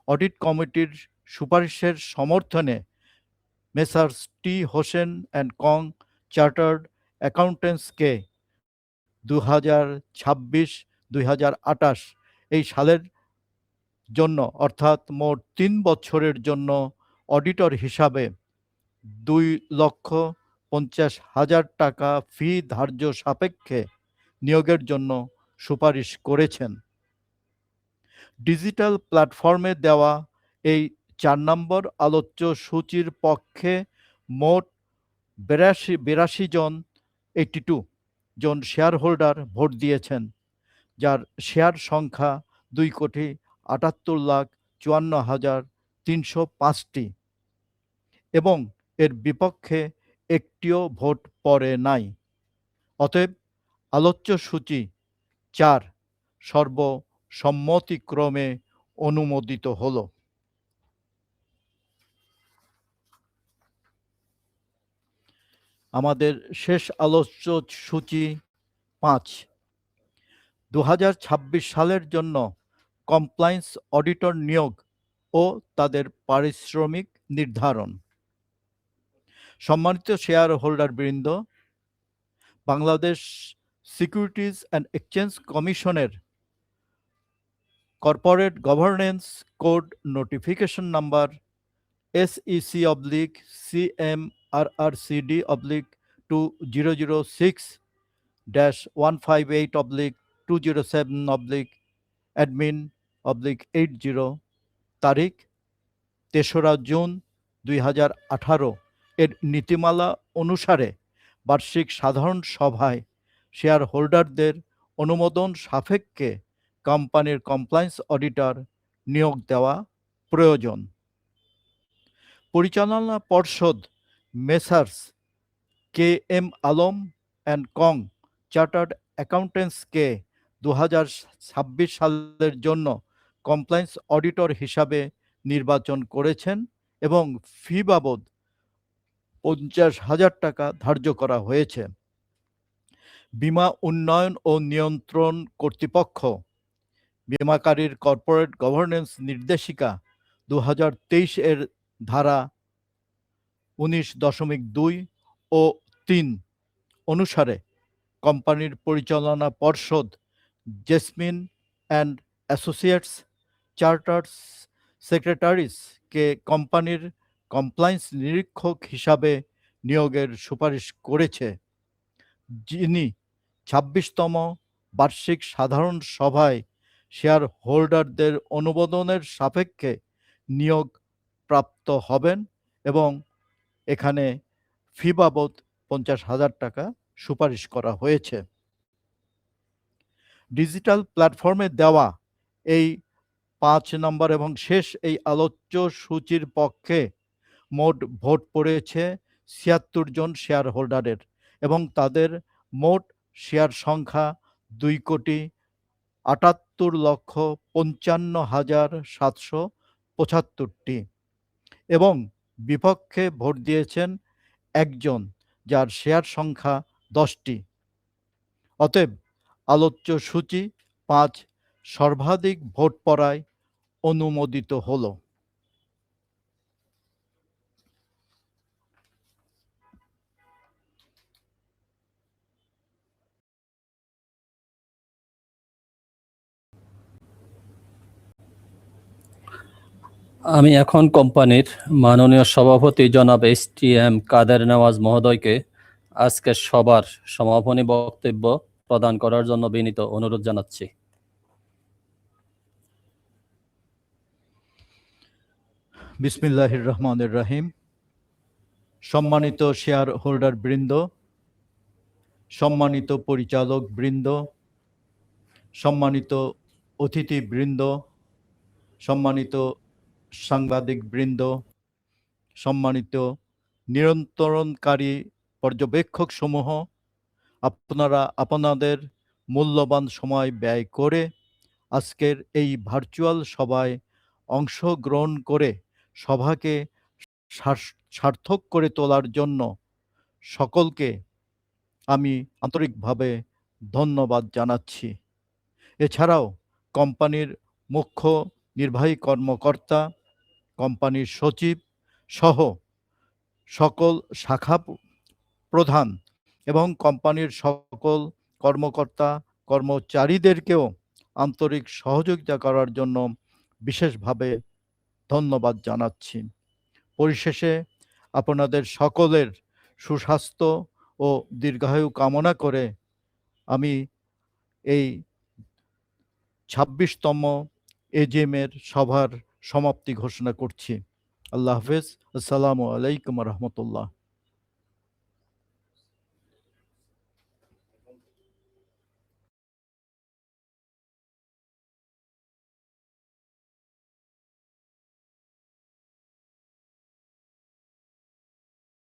অডিট কমিটির সুপারিশের সমর্থনে messrs T Hossain and co chartered অ্যাকাউন্ট্যান্টসকে 2026-2028 এই সালের জন্য অর্থাৎ মোট 3 বছরের জন্য অডিটর হিসাবে 2,50,000 টাকা ফি ধার্য সাপেক্ষে নিয়োগের জন্য সুপারিশ করেছেন। ডিজিটাল প্ল্যাটফর্মে দেওয়া এই 4 নম্বর আলোচ্য সূচির পক্ষে মোট 82 জন 82 জন শেয়ার হোল্ডার ভোট দিয়েছেন, যার শেয়ার সংখ্যা 2,78,54,305টি এবং এর বিপক্ষে একটিও ভোট পড়ে নাই। অতএব আলোচ্য সূচি 4 সর্বসম্মতিক্রমে অনুমোদিত হল। আমাদের শেষ আলোচ্য সূচি 5। 2026 সালের জন্য কমপ্লায়েন্স অডিটর নিয়োগ ও তাদের পারিশ্রমিক নির্ধারণ। সম্মানিত শেয়ার হোল্ডার বৃন্দ, বাংলাদেশ সিকিউরিটিজ অ্যান্ড এক্সচেঞ্জ কমিশনের corporate governance code notification number SEC/RRCD/2006-158/207/admin/80 তারিখ 3রা জুন 2018 এর নীতিমালা অনুসারে বার্ষিক সাধারণ সভায় শেয়ার হোল্ডারদের অনুমোদন সাপেক্ষে কোম্পানির কমপ্লায়েন্স অডিটর নিয়োগ দেওয়া প্রয়োজন। পরিচালনা পর্ষদ messrs KM Alam and co chartered অ্যাকাউন্ট্যান্টসকে 2026 সালের জন্য কমপ্লায়েন্স অডিটর হিসাবে নির্বাচন করেছেন এবং ফি বাবদ 50,000 টাকা ধার্য করা হয়েছে। বীমা উন্নয়ন ও নিয়ন্ত্রণ কর্তৃপক্ষ বীমাকারীর কর্পোরেট গভর্নেন্স নির্দেশিকা 2023 এর ধারা 19.2 ও 3 অনুসারে কোম্পানির পরিচালনা পর্ষদ জেসমিন অ্যান্ড অ্যাসোসিয়েটস চার্টার্ড সেক্রেটারিজকে কোম্পানির কমপ্লায়েন্স নিরীক্ষক হিসাবে নিয়োগের সুপারিশ করেছে, যিনি 26তম বার্ষিক সাধারণ সভায় শেয়ার হোল্ডারদের অনুমোদনের সাপেক্ষে নিয়োগ প্রাপ্ত হবেন এবং এখানে ফি বাবদ 50,000 টাকা সুপারিশ করা হয়েছে। ডিজিটাল প্ল্যাটফর্মে দেওয়া এই 5 নম্বর এবং শেষ এই আলোচ্য সূচির পক্ষে মোট ভোট পড়েছে 76 জন শেয়ার হোল্ডারের এবং তাদের মোট শেয়ার সংখ্যা 2,78,55,775টি এবং বিপক্ষে ভোট দিয়েছেন 1 জন, যার শেয়ার সংখ্যা 10টি। অতএব আলোচ্য সূচি 5 সর্বাধিক ভোট পড়ায় অনুমোদিত হলো। আমি এখন কোম্পানির মাননীয় সভাপতি জনাব STM কাদের নেওয়াজ মহোদয়কে আজকের সবার সমাপনী বক্তব্য প্রদান করার জন্য বিনীত অনুরোধ জানাচ্ছি। বিসমিল্লাহির রহমানির রহিম। সম্মানিত শেয়ার হোল্ডার বৃন্দ, সম্মানিত পরিচালক বৃন্দ, সম্মানিত অতিথি বৃন্দ, সম্মানিত সাংবাদিক বৃন্দ, সম্মানিত নিয়ন্ত্রণকারী পর্যবেক্ষক সমূহ, আপনারা আপনাদের মূল্যবান সময় ব্যয় করে আজকের এই ভার্চুয়াল সভায় অংশগ্রহণ করে সভাকে সার্থক করে তোলার জন্য সকলকে আমি আন্তরিকভাবে ধন্যবাদ জানাচ্ছি। এছাড়াও কোম্পানির মুখ্য নির্বাহী কর্মকর্তা, কোম্পানির সচিব সহ সকল শাখা প্রধান এবং কোম্পানির সকল কর্মকর্তা কর্মচারীদেরকেও আন্তরিক সহযোগিতা করার জন্য বিশেষভাবে ধন্যবাদ জানাচ্ছি। পরিশেষে আপনাদের সকলের সুস্বাস্থ্য ও দীর্ঘায়ু কামনা করে আমি এই ২৬তম এজিএমের সভার সমাপ্তি ঘোষণা করছি। আল্লাহ হাফেজ। আসসালামু আলাইকুম রহমতুল্লাহ।